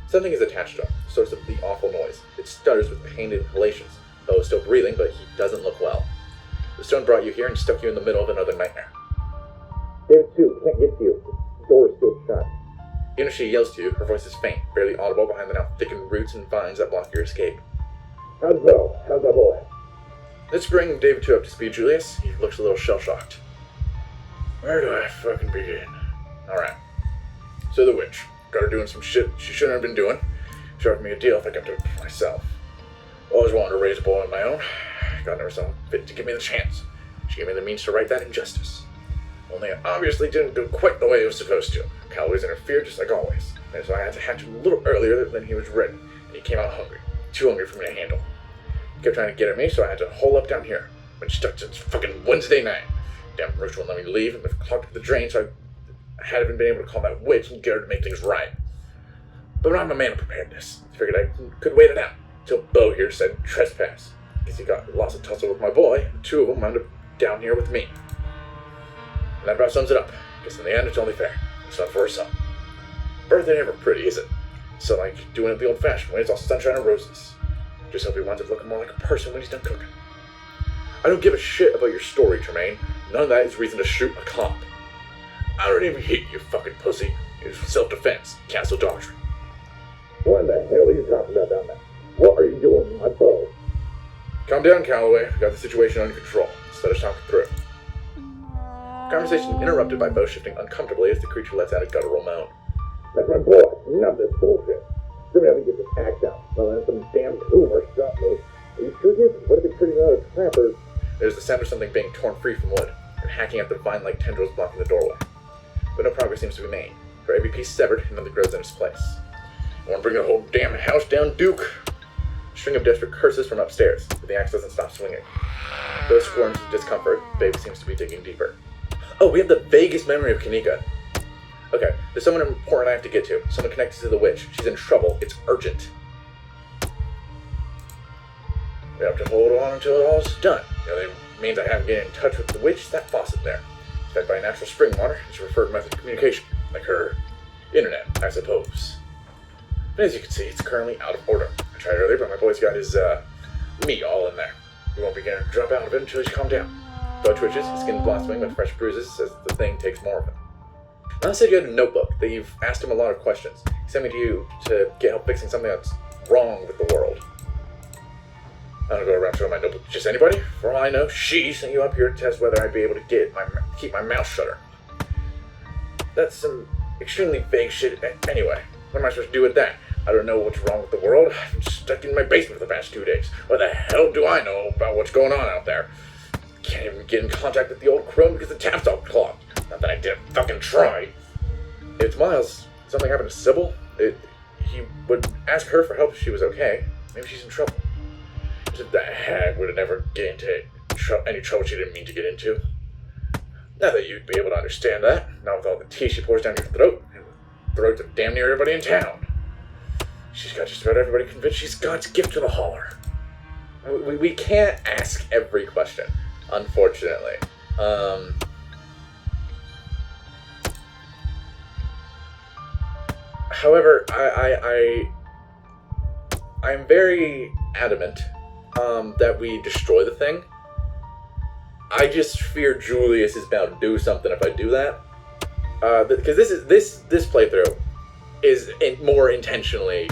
Something is attached to him, source of the awful noise. It stutters with pained inhalations. Bo is still breathing, but he doesn't look well. The stone brought you here and stuck you in the middle of another nightmare. David 2, can't get to you. The door is still shut. Even if she yells to you, her voice is faint, barely audible behind the now thickened roots and vines that block your escape. How's Bill? How's that boy? Let's bring David 2 up to speed, Julius. He looks a little shell-shocked. Where do I fucking begin? Alright. So the witch got her doing some shit she shouldn't have been doing. She offered me a deal if I kept it for myself. Always wanted to raise a boy on my own. God never saw fit to give me the chance. She gave me the means to right that injustice. Only I obviously didn't do quite the way it was supposed to. Cal always interfered just like always. And so I had to hatch him a little earlier than he was ready. And he came out hungry. Too hungry for me to handle. He kept trying to get at me, so I had to hole up down here. Been stuck since fucking Wednesday night. Damn Roosh wouldn't let me leave, and clogged up the drain, so I hadn't been able to call that witch and get her to make things right. But I'm a man of preparedness. I figured I could wait it out, till Bo here said trespass. Because he got lost in tussle with my boy, and the two of them wound up down here with me. And that about sums it up. Guess in the end, it's only fair. Son for a son. Birthday never pretty, is it? So like doing it the old-fashioned way, it's all sunshine and roses. Just hope he winds up looking more like a person when he's done cooking. I don't give a shit about your story, Tremaine. None of that is reason to shoot a cop. I don't even hit you, fucking pussy. It was self-defense, castle doctrine. What in the hell are you talking about down there? What are you doing with my bow? Calm down, Calloway. We got the situation under control. Just let us talk it through. Conversation interrupted by Bo shifting uncomfortably as the creature lets out a guttural moan. That's my boy. Enough of this bullshit. Still haven't get this act out. Well, then some damn tumor shot me. Are you sure you would have been treating other trappers? There's the sound of something being torn free from wood and hacking at the vine-like tendrils blocking the doorway. But no progress seems to be made. For every piece severed, another grows in its place. I want to bring the whole damn house down, Duke. A string of desperate curses from upstairs, but the axe doesn't stop swinging. Though squirms in discomfort, Baby seems to be digging deeper. Oh, we have the vaguest memory of Kanika. Okay, there's someone important I have to get to. Someone connected to the witch. She's in trouble. It's urgent. We have to hold on until it all's done. That means I have to get in touch with the witch. That faucet there. It's fed by natural spring water. It's a preferred method of communication. Like her internet, I suppose. But as you can see, it's currently out of order. I tried earlier, but my boy's got his, meat all in there. We won't begin to drop out of it until he's calmed down. Bo twitches, his skin blossoming with fresh bruises as the thing takes more of him. Now said you had a notebook, that you've asked him a lot of questions. He sent me to you to get help fixing something that's wrong with the world. I don't go around showing my notebook to just anybody. For all I know, she sent you up here to test whether I'd be able to keep my mouth shut. That's some extremely vague shit anyway. What am I supposed to do with that? I don't know what's wrong with the world. I've been stuck in my basement for the past 2 days. What the hell do I know about what's going on out there? Can't even get in contact with the old crone because the tap's all clogged. Not that I didn't fucking try. If it's Miles, something happened to Sybil, he would ask her for help if she was okay. Maybe she's in trouble. That hag would have never get into any trouble she didn't mean to get into. Not that you'd be able to understand that, not with all the tea she pours down your throat, and the throats of damn near everybody in town. She's got just about everybody convinced she's God's gift to the Holler. We can't ask every question, unfortunately. However, I'm very adamant that we destroy the thing. I just fear Julius is bound to do something if I do that. Because this playthrough is more intentionally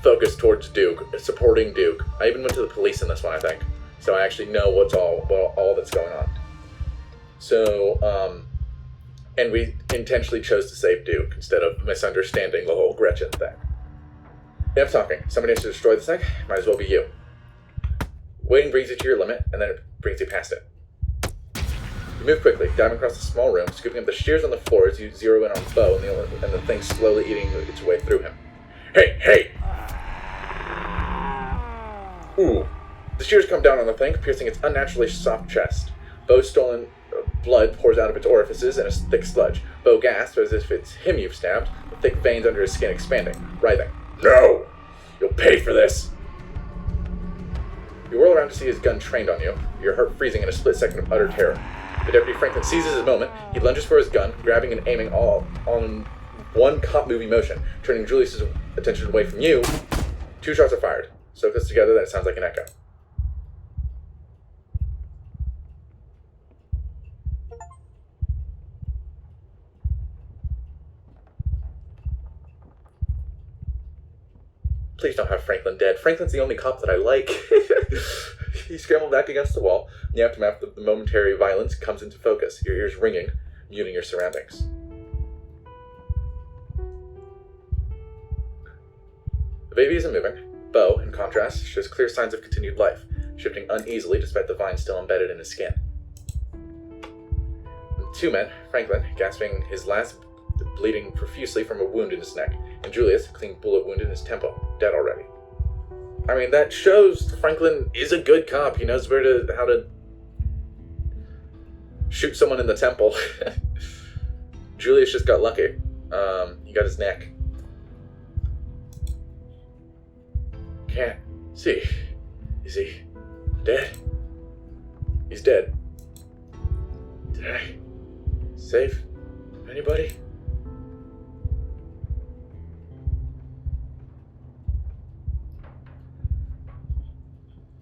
focused towards Duke, supporting Duke. I even went to the police in this one, I think, so I actually know what's all that's going on. So, and we intentionally chose to save Duke instead of misunderstanding the whole Gretchen thing. Enough talking. Somebody has to destroy this thing. Might as well be you. Waiting brings you to your limit, and then it brings you past it. You move quickly, diving across the small room, scooping up the shears on the floor as you zero in on Bo and the thing slowly eating its way through him. Hey! Ooh. The shears come down on the thing, piercing its unnaturally soft chest. Bo's stolen blood pours out of its orifices in a thick sludge. Bo gasps as if it's him you've stabbed, the thick veins under his skin expanding, writhing. No! You'll pay for this! You whirl around to see his gun trained on you, your heart freezing in a split second of utter terror. The Deputy Franklin seizes his moment. He lunges for his gun, grabbing and aiming all on one cop movie motion, turning Julius's attention away from you. 2 shots are fired. So close together that it sounds like an echo. Please don't have Franklin dead. Franklin's the only cop that I like. He scrambled back against the wall. The aftermath of the momentary violence comes into focus, your ears ringing, muting your surroundings. The baby isn't moving. Bo, in contrast, shows clear signs of continued life, shifting uneasily despite the vine still embedded in his skin. The 2 men, Franklin, gasping his last, bleeding profusely from a wound in his neck, and Julius, a clean bullet wound in his temple, dead already. I mean, that shows Franklin is a good cop. He knows how to shoot someone in the temple. Julius just got lucky. He got his neck. Can't see. Is he dead? He's dead. Safe? Anybody?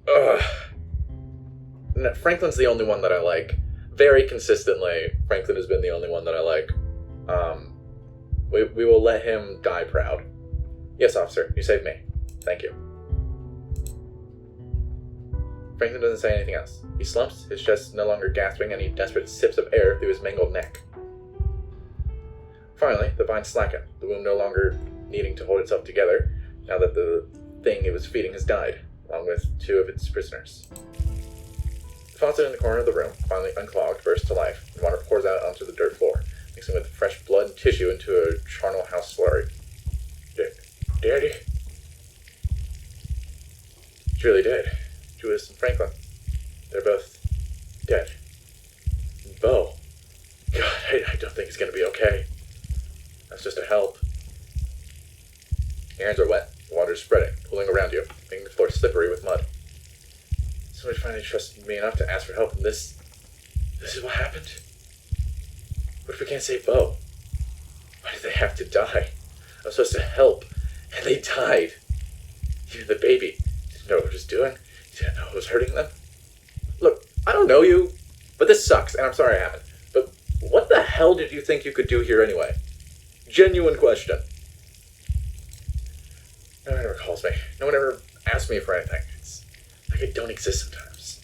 Ugh. No, Franklin's the only one that I like. Very consistently, Franklin has been the only one that I like. We will let him die proud. Yes, officer, you saved me. Thank you. Franklin doesn't say anything else. He slumps, his chest no longer gasping, and he desperate sips of air through his mangled neck. Finally, the vines slacken, the womb no longer needing to hold itself together, now that the thing it was feeding has died, along with 2 of its prisoners. The faucet in the corner of the room, finally unclogged, bursts to life, and water pours out onto the dirt floor, mixing with fresh blood and tissue into a charnel house slurry. Daddy? It's really dead. Julius and Franklin. They're both dead. And Bo. God, I don't think he's gonna be okay. That's just a help. Your hands are wet. The water's spreading, pooling around you, making the floor slippery with mud. Somebody finally trusted me enough to ask for help, and this is what happened? What if we can't save Bo? Why did they have to die? I was supposed to help, and they died. Even the baby didn't know what it was doing. Didn't know it was hurting them. Look, I don't know you, but this sucks, and I'm sorry I happened. But what the hell did you think you could do here anyway? Genuine question. No one ever calls me. No one ever asks me for anything. It's like I don't exist sometimes.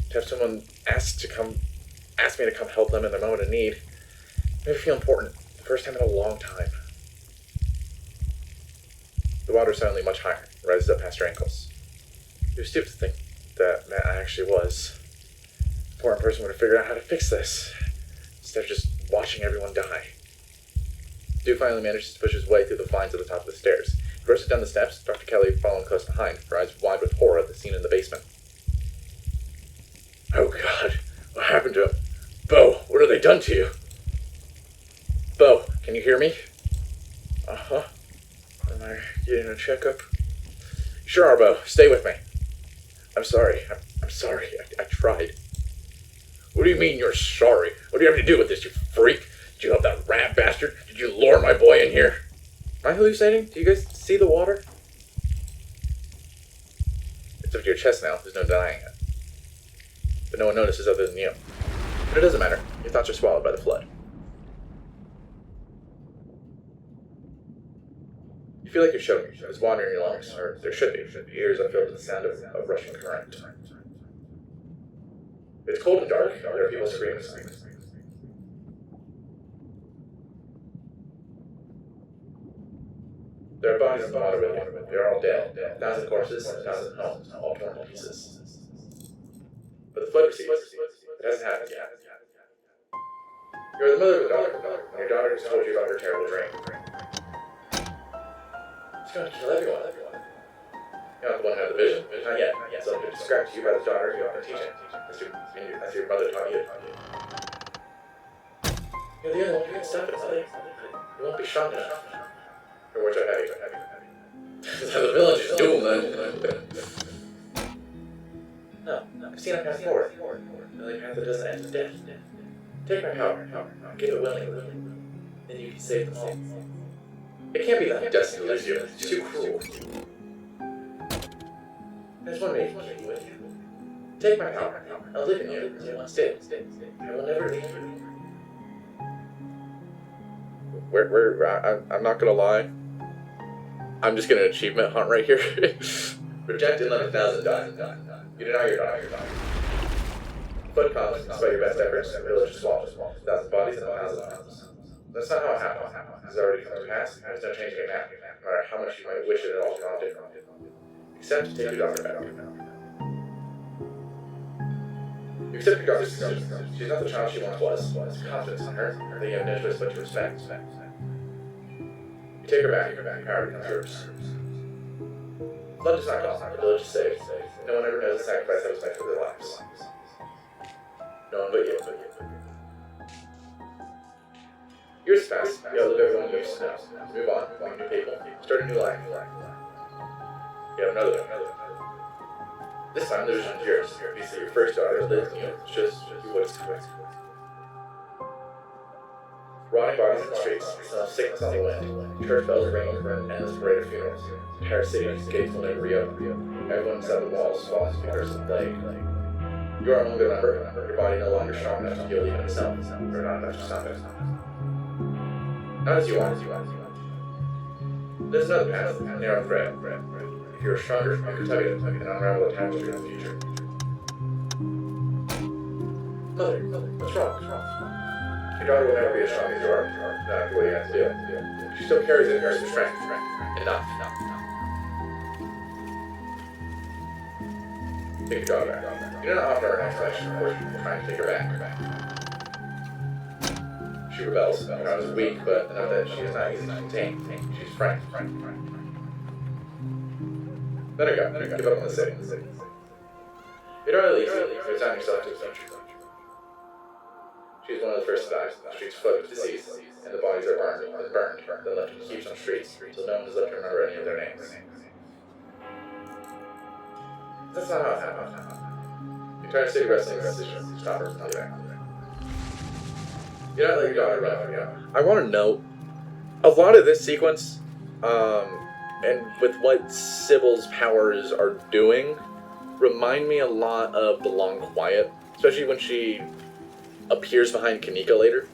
To have someone ask me to come help them in their moment of need, made me feel important. The first time in a long time. The water's suddenly much higher, rises up past your ankles. It was stupid to think that I actually was. An important person would have figured out how to fix this, instead of just watching everyone die. Stu finally manages to push his way through the vines at the top of the stairs. He rushes down the steps, Dr. Kelly following close behind, her eyes wide with horror at the scene in the basement. Oh God, what happened to him? Bo, what have they done to you? Bo, can you hear me? Uh-huh. Am I getting a checkup? Sure are, Bo. Stay with me. I'm sorry. I'm sorry. I tried. What do you mean you're sorry? What do you have to do with this, you freak? Did you help that rat bastard? Did you lure my boy in here? Am I hallucinating? Do you guys see the water? It's up to your chest now. There's no denying it. But no one notices other than you. But it doesn't matter. Your thoughts are swallowed by the flood. You feel like you're choking. There's water in your lungs, or there should be. Your ears are filled with the sound of rushing current. It's cold and dark. There are people screaming. There are bodies in the water with you. They're all dead. 1,000 corpses, 1,000 homes, all torn to pieces. But the flood recedes. It hasn't happened yet. You're the mother of a daughter, and your daughter has told you about her terrible dream. It's going to kill everyone. You're not the one who had the vision. Not yet. So it's described to you by the daughter you often teaching. That's your mother taught you. You're the only one who can stop it, Mother. You won't be strong enough. Your words are heavy. The village is doomed, then. No. I've seen a path forward. The only path that doesn't end in death. Take my power. Give it willingly. Then you can save them all. It can't be that Dustin leaves you. It's too cruel. There's one way to keep you with you. Take my power. I'll live in you as you once did. I will never leave you. I'm not gonna lie. I'm just gonna achievement hunt right here. Rejected, let 1,000 die. You deny your daughter. Foot comes, despite your best efforts, the village is swallowed. 1,000 bodies and 1,000 pounds. That's not how it happened. It's already come to pass, and there's no changing it now, no matter how much you might wish it had all gone differently. Except to take your daughter back. You accept your daughter's decision. She's not the child she once was. There's confidence in her, that you have no choice but to respect. You take her back, your power becomes yours. Blood does not gone, the village is saved. No one ever knows the sacrifice that was made for their lives. No one but you. Years pass, you outlive everyone you used to know. Move on, find new people, start a new life. You have another one. This time the vision is yours. You see your first daughter lives in you. It's just what it's correct. Rotting bodies in the streets, smell of sickness on the wind. Church bells are ringing for an endless parade of funerals. The entire city's gates will never reopen. Everyone inside the walls falls because of the plague. You are among the number. Your body no longer strong enough to heal even itself, or not enough to stop it. Not as you want. There's another path, a narrow thread. If you are stronger, you can tug it and unravel a tapestry in the future. Mother, what's wrong? Your daughter will never be as strong as you are. Not what you have to do. She still carries it as strength. Enough. Take your daughter back. You do not offer her an explanation for trying to take her back. She rebels. Her power is weak, but know that she is not easy to contain. She's frightened. Let her go. Give up on the city. Your daughter leaves you. You resign yourself to the future. She's one of the first to die. The streets flood with disease, and the bodies are burned, then left in heaps on streets, until no one is left to remember any of their names. That's not how it happened. The entire city wrestling a decision to stop her from leaving. You don't let your daughter run from you. I want to note, a lot of this sequence, and with what Sybil's powers are doing, remind me a lot of The Long Quiet, especially when she appears behind Kanika later.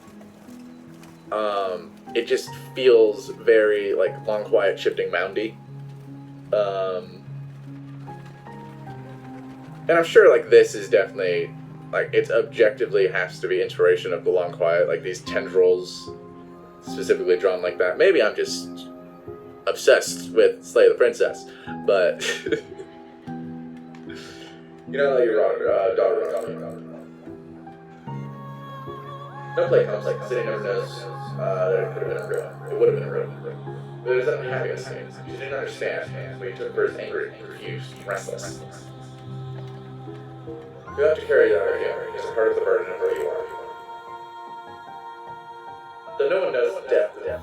It just feels very like Long Quiet shifting Moundy. And I'm sure like this is definitely like it's objectively has to be inspiration of The Long Quiet, like these tendrils specifically drawn like that. Maybe I'm just obsessed with Slay the Princess, but you know, like your daughter run. No play comes like the city never knows that it could have been a ruin. It would have been a ruin. But it was unhappiness. She didn't understand, but you took her as angry, confused, restless. You have to carry that again, as a part of the burden of where you are. Though no one knows the depth of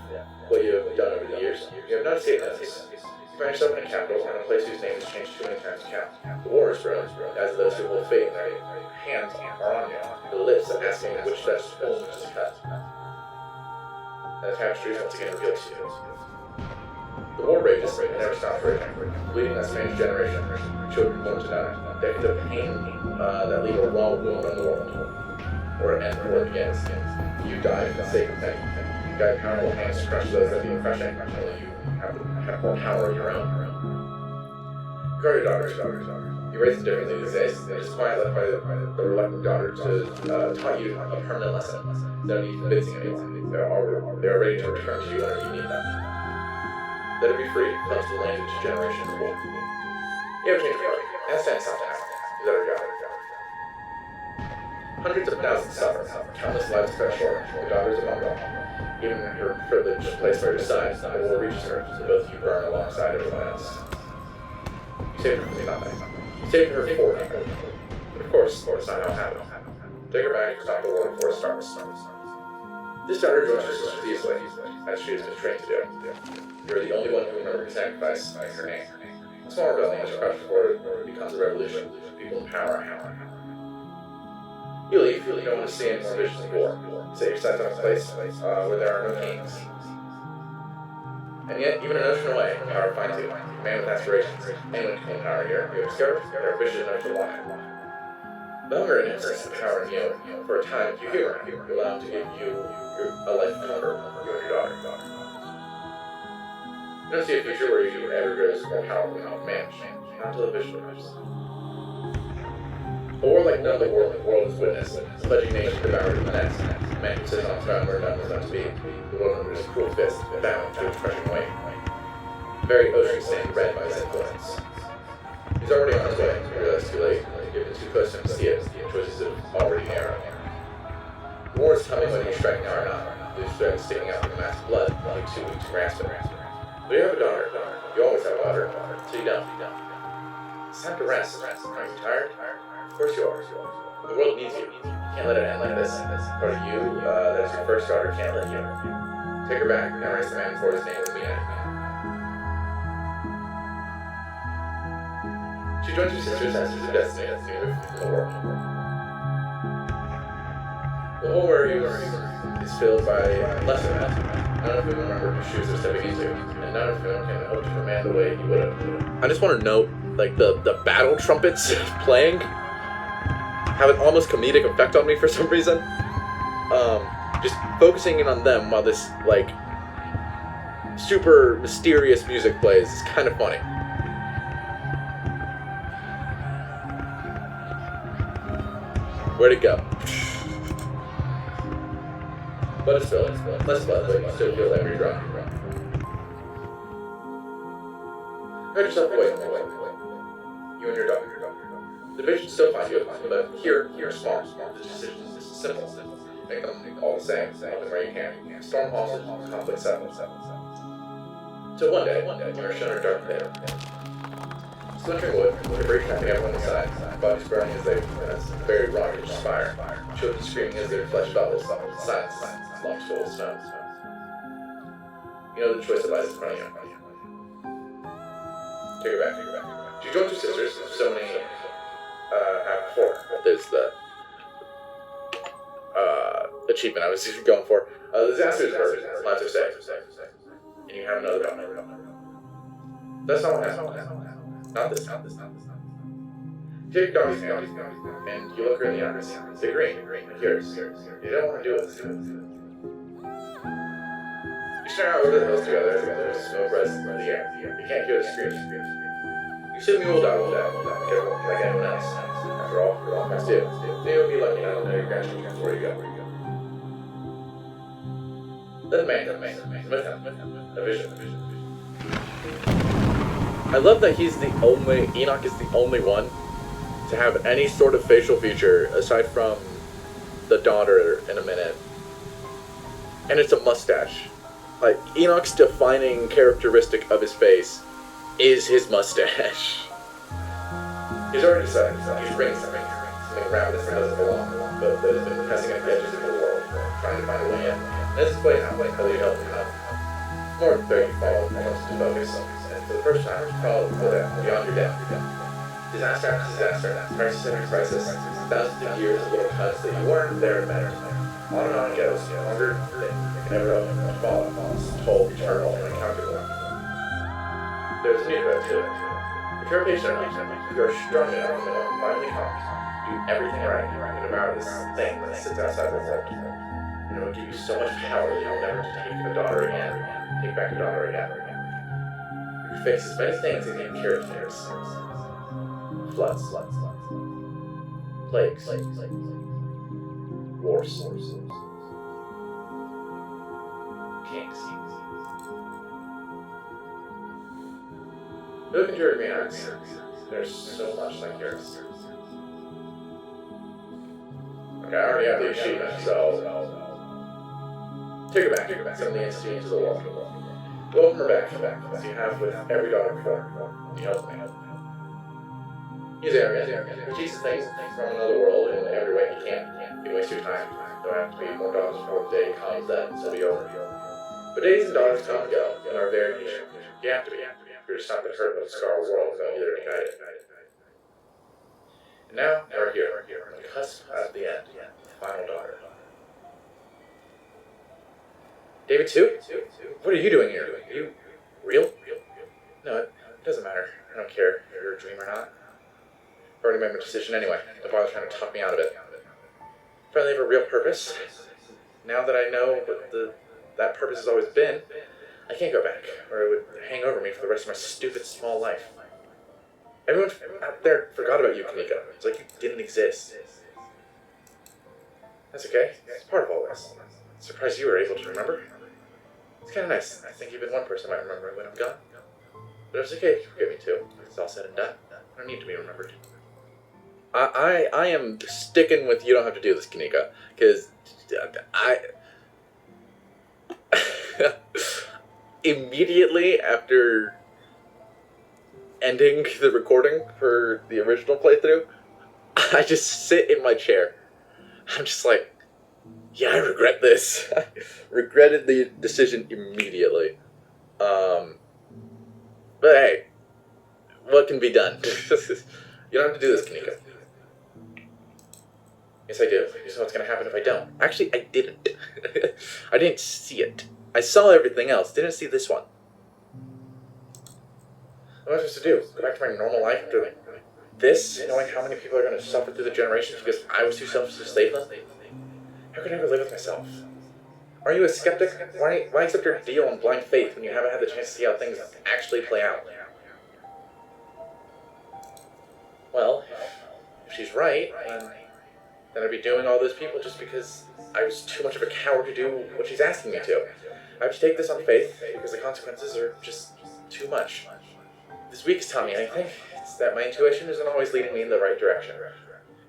what you have done over the years, you have not escaped this. You find yourself in a capital and a place whose name has changed too many times to count. The war is grown, as those who hold fate in their hands are on you, the lips asking which Dutch spoon to cut. And the tapestry is once again revealed to you. The war rages and never stops raging, bleeding that strange generation, children born to die, decades of pain that leave a raw wound on the world, or an end where it begins. You die for the sake of many. You guide powerful hands to crush those that feel crushing, until you have more power of your own. You guard your daughters. You raise them differently these days. They're just quiet left by the reluctant daughter to taught you a permanent lesson. No need convincing anyone. They are ready to return to you whenever you need them. Let her be free, comes to the land into generations of war. You have a change of heart. And stand Southtown. You let her go. Hundreds of thousands suffer. Countless lives cut short. The daughters among them. Even her privilege placed by your side, the war reaches her, so both of you burn alongside everyone else. You saved her from nothing. You saved her for nothing. But of course, that's not how it happened. Take her back and stop the war before it starts. This daughter joins her sisters easily, as she has been trained to do. You are the only one who can remember sacrifice in her name. A small rebellion is crushed before it becomes a revolution. People in power. You leave, you don't want to see any more visions of war. Set your sights on a place where there are no kings. And yet, even an ocean away, power finds you. A man with aspirations. Anyone can hold power here. You discover there are visions enough to want it. The hunger and interest of power in you, for a time, you hear him. You allow him to give you a life of comfort, you and your daughter. You don't see a future where you ever grows more powerful and outmanaged. Not until the vision comes. A war like none the world has witnessed, pledging nations devoured in the nest. A man who sits on a throne where none was left to be. The world under his cruel fist, bound to its crushing weight. The very ocean stained red by his influence. He's already on his way. You realize too late. You've been too close to him to see it. Your choices have already narrowed. The war is coming whether you strike now or not. Loose threads sticking out from the mass of blood, only too weak to grasp it. But you have a daughter. You always have a daughter, so you don't. It's time to rest. Are you tired? Of course you are. The world needs you. You can't let it end like this. Part of you, that is your first daughter, can't let you. Take her back and erase the man before his name was beginning. She joins her sisters as of destiny as you move from the world. The whole where you is filled by lesser men, none of whom remember whose shoes they're stepping into, and none of whom can hope to command the way he would have. I just want to note, like, the battle trumpets playing have an almost comedic effect on me for some reason. Just focusing in on them while this, like, super mysterious music plays is kind of funny. Where'd it go? But it's still, less blood, but you still feel every drop. Hide yourself away from me. You and your dog. The vision still finds you, but here, you're small. The decision is simple. Make them all the same, help them where you can. Storm hostage, conflict settled. So one day, you are shown a dark pit. Splintering wood, debris trapping everyone inside, bodies burning as a very rocket fire. Children screaming as their flesh bubbles. Silence, lungs full of snow. You know the choice that lies in front of you. Take it back. You join two sisters, so many have before. There's the achievement I was going for. The disaster is averted, lives are saved. And you have another dog. That's not what happened. Not this. Take your dog's hand, and you look her in the eyes. Say green, like yours. You don't want to do it. You stare out over the hills together as there's smoke rises in the air. You can't hear the screams. You sit mule dog like anyone else. After all, that's it. They will be lucky not to know your grandchildren before you go. Then the man, with him, a vision. I love that Enoch is the only one to have any sort of facial feature aside from the daughter in a minute. And it's a mustache. Like, Enoch's defining characteristic of his face is his mustache. He's already said he's bringing something around that doesn't belong, but that has been passing at the edges of the world, trying to find a way in. And this is played out like how you help him out. More than 30 follow almost to focus. For the first time, follow beyond your death. Disaster after disaster, crisis after crisis, thousands of years of little cuts that you weren't there to matter. On and on it goes, longer than you can ever hope to follow. Told, eternal, and incalculable. There's a need for it too. If you're patient enough, if you're strong enough, and it finally comes, do everything right, and devour this thing that sits outside the world. And it will give you so much power that you'll never take back your daughter again. You can face as many things as you can cure things. Floods, plagues, wars, kings. Look into your green eyes. There's so much like yours. Okay, I already have the achievement, so take it back. Send the entity into the world. Welcome her back, as you have with every daughter before. You help me. He's arrogant. He teaches things from another world in every way he can. You waste your time. There'll have to be more daughters before the day comes that it'll be over. But days and daughters come and go, and are very patient. You have to be. You're just not going to hurt the Scarlet world without either to guide it. And now, we're here, on the cusp at the end, the final daughter. David 2? What are you doing here? Are you real? No, it doesn't matter. I don't care if you're a dream or not. I've already made my decision anyway. Don't bother trying to talk me out of it. Finally have a real purpose. Now that I know what that purpose has always been, I can't go back, or it would hang over me for the rest of my stupid small life. Everyone out there forgot about you, Kanika. It's like you didn't exist. That's okay. It's part of all this. Surprised you were able to remember. It's kind of nice. I think even one person might remember when I'm gone. But it's okay if you forget me too. It's all said and done. I don't need to be remembered. I am sticking with you don't have to do this, Kanika, because immediately after ending the recording for the original playthrough, I just sit in my chair. I'm just like, yeah, I regret this. I regretted the decision immediately. But hey, what can be done? You don't have to do this, Kanika. Yes, I do. You know what's going to happen if I don't. Actually, I didn't. I didn't see it. I saw everything else, didn't see this one. What am I supposed to do? Go back to my normal life after this, knowing how many people are going to suffer through the generations because I was too selfish to save them? How could I ever live with myself? Are you a skeptic? Why accept your deal in blind faith when you haven't had the chance to see how things actually play out? Well, if she's right, then I'd be doing all those people just because I was too much of a coward to do what she's asking me to. I have to take this on faith because the consequences are just too much. This week has taught me anything. It's that my intuition isn't always leading me in the right direction.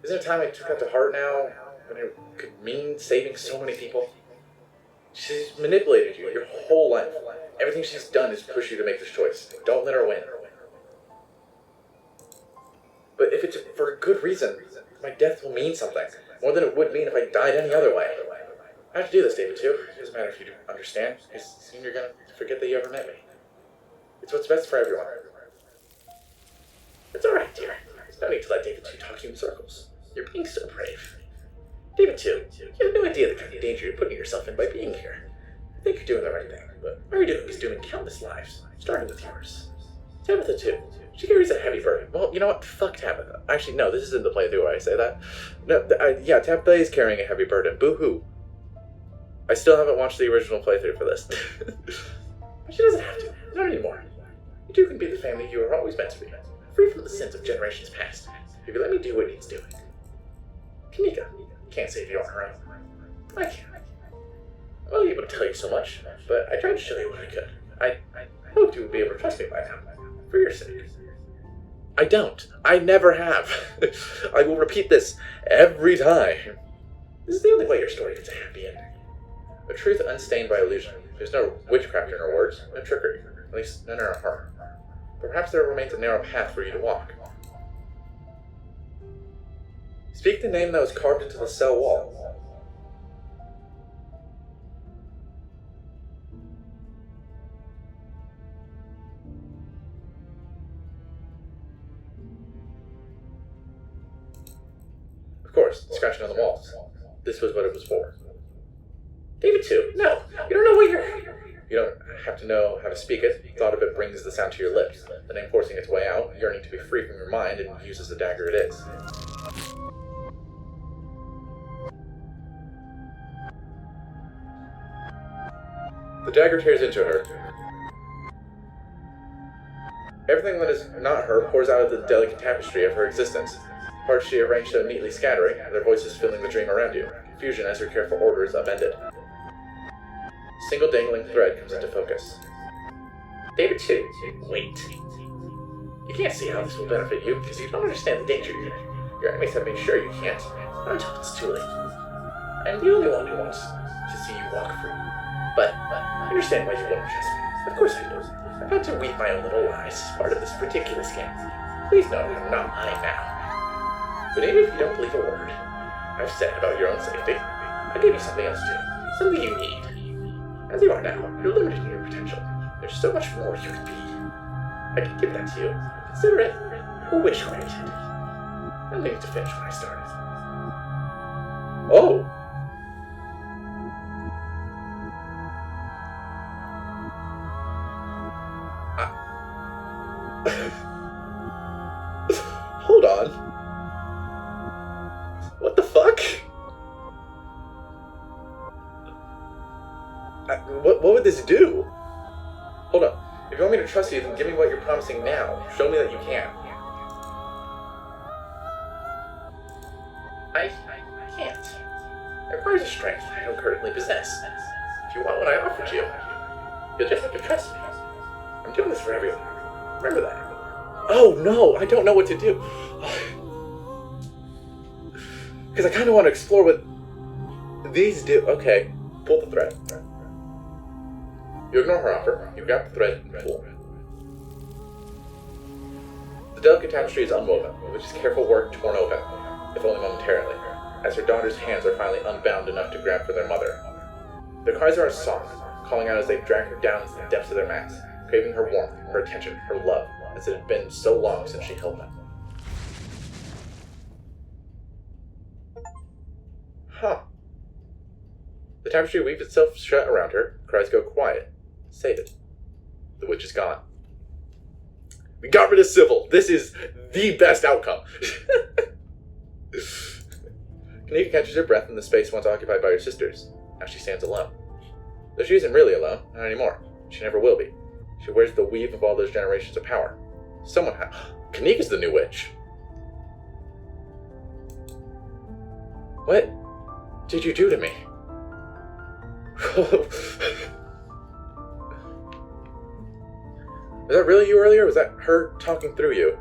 Isn't it time I took that to heart now when it could mean saving so many people? She's manipulated you your whole life. Everything she's done is push you to make this choice. Don't let her win. But if it's for a good reason, my death will mean something. More than it would mean if I died any other way. I have to do this, David, too. It doesn't matter if you don't understand, because soon you're going to forget that you ever met me. It's what's best for everyone. It's alright, dear. There's no need to let David 2 talk you in circles. You're being so brave. David 2, you have no idea the kind of danger you're putting yourself in by being here. I think you're doing the right thing, but what you're doing is dooming countless lives, starting with yours. Tabitha 2, she carries a heavy burden. Well, you know what? Fuck Tabitha. Actually, no, this isn't the playthrough where I say that. No, yeah, Tabitha is carrying a heavy burden. Boo-hoo. I still haven't watched the original playthrough for this. But she doesn't have to. Not anymore. You two can be the family you were always meant to be. Free from the sins of generations past. If you let me do what needs doing. Kamika can't save you on her own. I can. I'm only able to tell you so much, but I tried to show you what I could. I hoped you would be able to trust me by now. For your sake. I don't. I never have. I will repeat this every time. This is the only way your story gets a happy ending. A truth unstained by illusion. There's no witchcraft in her words, no trickery. At least none in her heart. Perhaps there remains a narrow path for you to walk. Speak the name that was carved into the cell wall. Of course, the scratching on the walls. This was what it was for. David 2, no! You don't know what you're... You don't have to know how to speak it. The thought of it brings the sound to your lips. The name forcing its way out, yearning to be free from your mind, and uses the dagger it is. The dagger tears into her. Everything that is not her pours out of the delicate tapestry of her existence. Parts she arranged so neatly scattering, their voices filling the dream around you. Confusion as her careful order is upended. A single dangling thread comes into focus. David 2, wait. You can't see how this will benefit you because you don't understand the danger you're in. Your enemies have made sure you can't. Not until it's too late. I'm the only one who wants to see you walk free. But I understand why you wouldn't trust me. Of course I do. I've had to weave my own little lies as part of this ridiculous game. Please know I'm not lying now. But even if you don't believe a word I've said about your own safety, I'll give you something else too. Something you need. As you are now, you're limited in your potential. There's so much more you could be. I can give that to you. Consider it a wish granted. I'm leaving to finish what I started. Oh! Hold on. What the fuck? What would this do? Hold on. If you want me to trust you, then give me what you're promising now. Show me that you can. I can't. It requires a strength I don't currently possess. If you want what I offered you, you'll just have to trust me. I'm doing this for everyone. Remember that. Oh no, I don't know what to do. Because I kind of want to explore what these do. Okay, pull the thread. You ignore her offer, you grab the thread and pull. The delicate tapestry is unwoven, which is careful work torn open, if only momentarily, as her daughter's hands are finally unbound enough to grab for their mother. Their cries are a song, calling out as they drag her down into the depths of their mats, craving her warmth, her attention, her love, as it had been so long since she held them. Huh. The tapestry weaves itself shut around her. Cries go quiet. Sated. The witch is gone. We got rid of Sybil. This is the best outcome. Kanika catches her breath in the space once occupied by her sisters. Now she stands alone. Though she isn't really alone, not anymore. She never will be. She wears the weave of all those generations of power. Someone has... Kanika's the new witch. What did you do to me? Was that really you earlier, or was that her talking through you?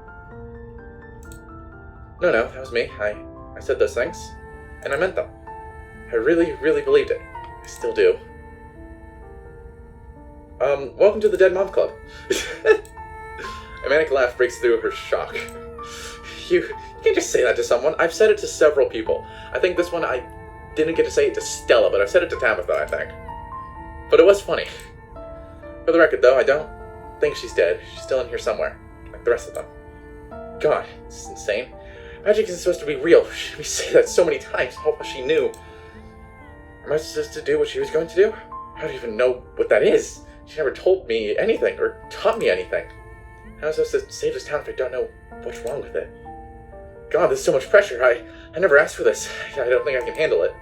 No, that was me. I said those things, and I meant them. I really, really believed it. I still do. Welcome to the Dead Mom Club. A manic laugh breaks through her shock. You can't just say that to someone. I've said it to several people. I think this one I didn't get to say it to Stella, but I said it to Tabitha, I think. But it was funny. For the record, though, I don't think she's dead. She's still in here somewhere, like the rest of them. God, this is insane. Magic isn't supposed to be real. We say that so many times. How well she knew. Am I supposed to do what she was going to do? I don't even know what that is. She never told me anything, or taught me anything. How am I supposed to save this town if I don't know what's wrong with it? God, there's so much pressure. I never asked for this. I don't think I can handle it.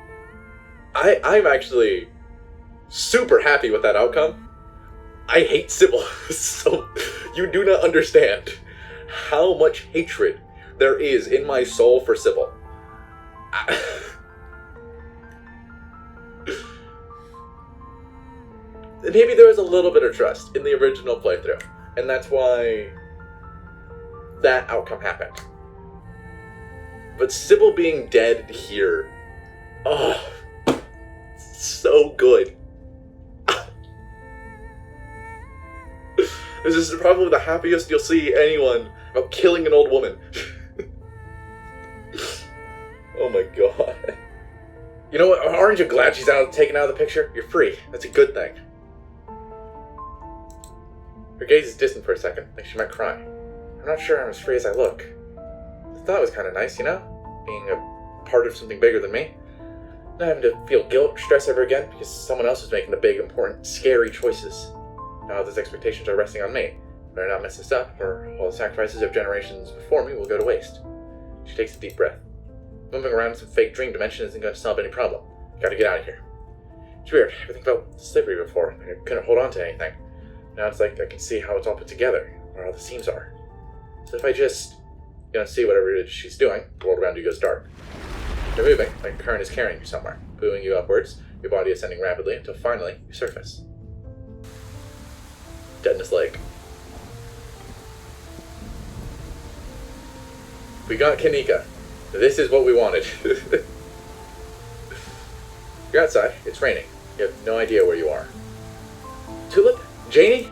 I'm actually super happy with that outcome. I hate Sybil. So you do not understand how much hatred there is in my soul for Sybil. Maybe there was a little bit of trust in the original playthrough, and that's why that outcome happened. But Sybil being dead here, oh, so good. This is probably the happiest you'll see anyone about killing an old woman. Oh my god. You know what? Aren't you glad she's taken out of the picture? You're free. That's a good thing. Her gaze is distant for a second, like she might cry. I'm not sure I'm as free as I look. The thought was kind of nice, you know? Being a part of something bigger than me. Not having to feel guilt or stress ever again because someone else was making the big, important, scary choices. Now those expectations are resting on me. Better not mess this up, or all the sacrifices of generations before me will go to waste. She takes a deep breath. Moving around in some fake dream dimension isn't going to solve any problem. Gotta get out of here. It's weird. Everything felt slippery before. I couldn't hold on to anything. Now it's like I can see how it's all put together, where all the seams are. So if I just, see whatever it is she's doing, the world around you goes dark. You're moving, like a current is carrying you somewhere, pulling you upwards, your body ascending rapidly until finally you surface. Deadness Lake. We got Kanika. This is what we wanted. You're outside. It's raining. You have no idea where you are. Tulip? Janie?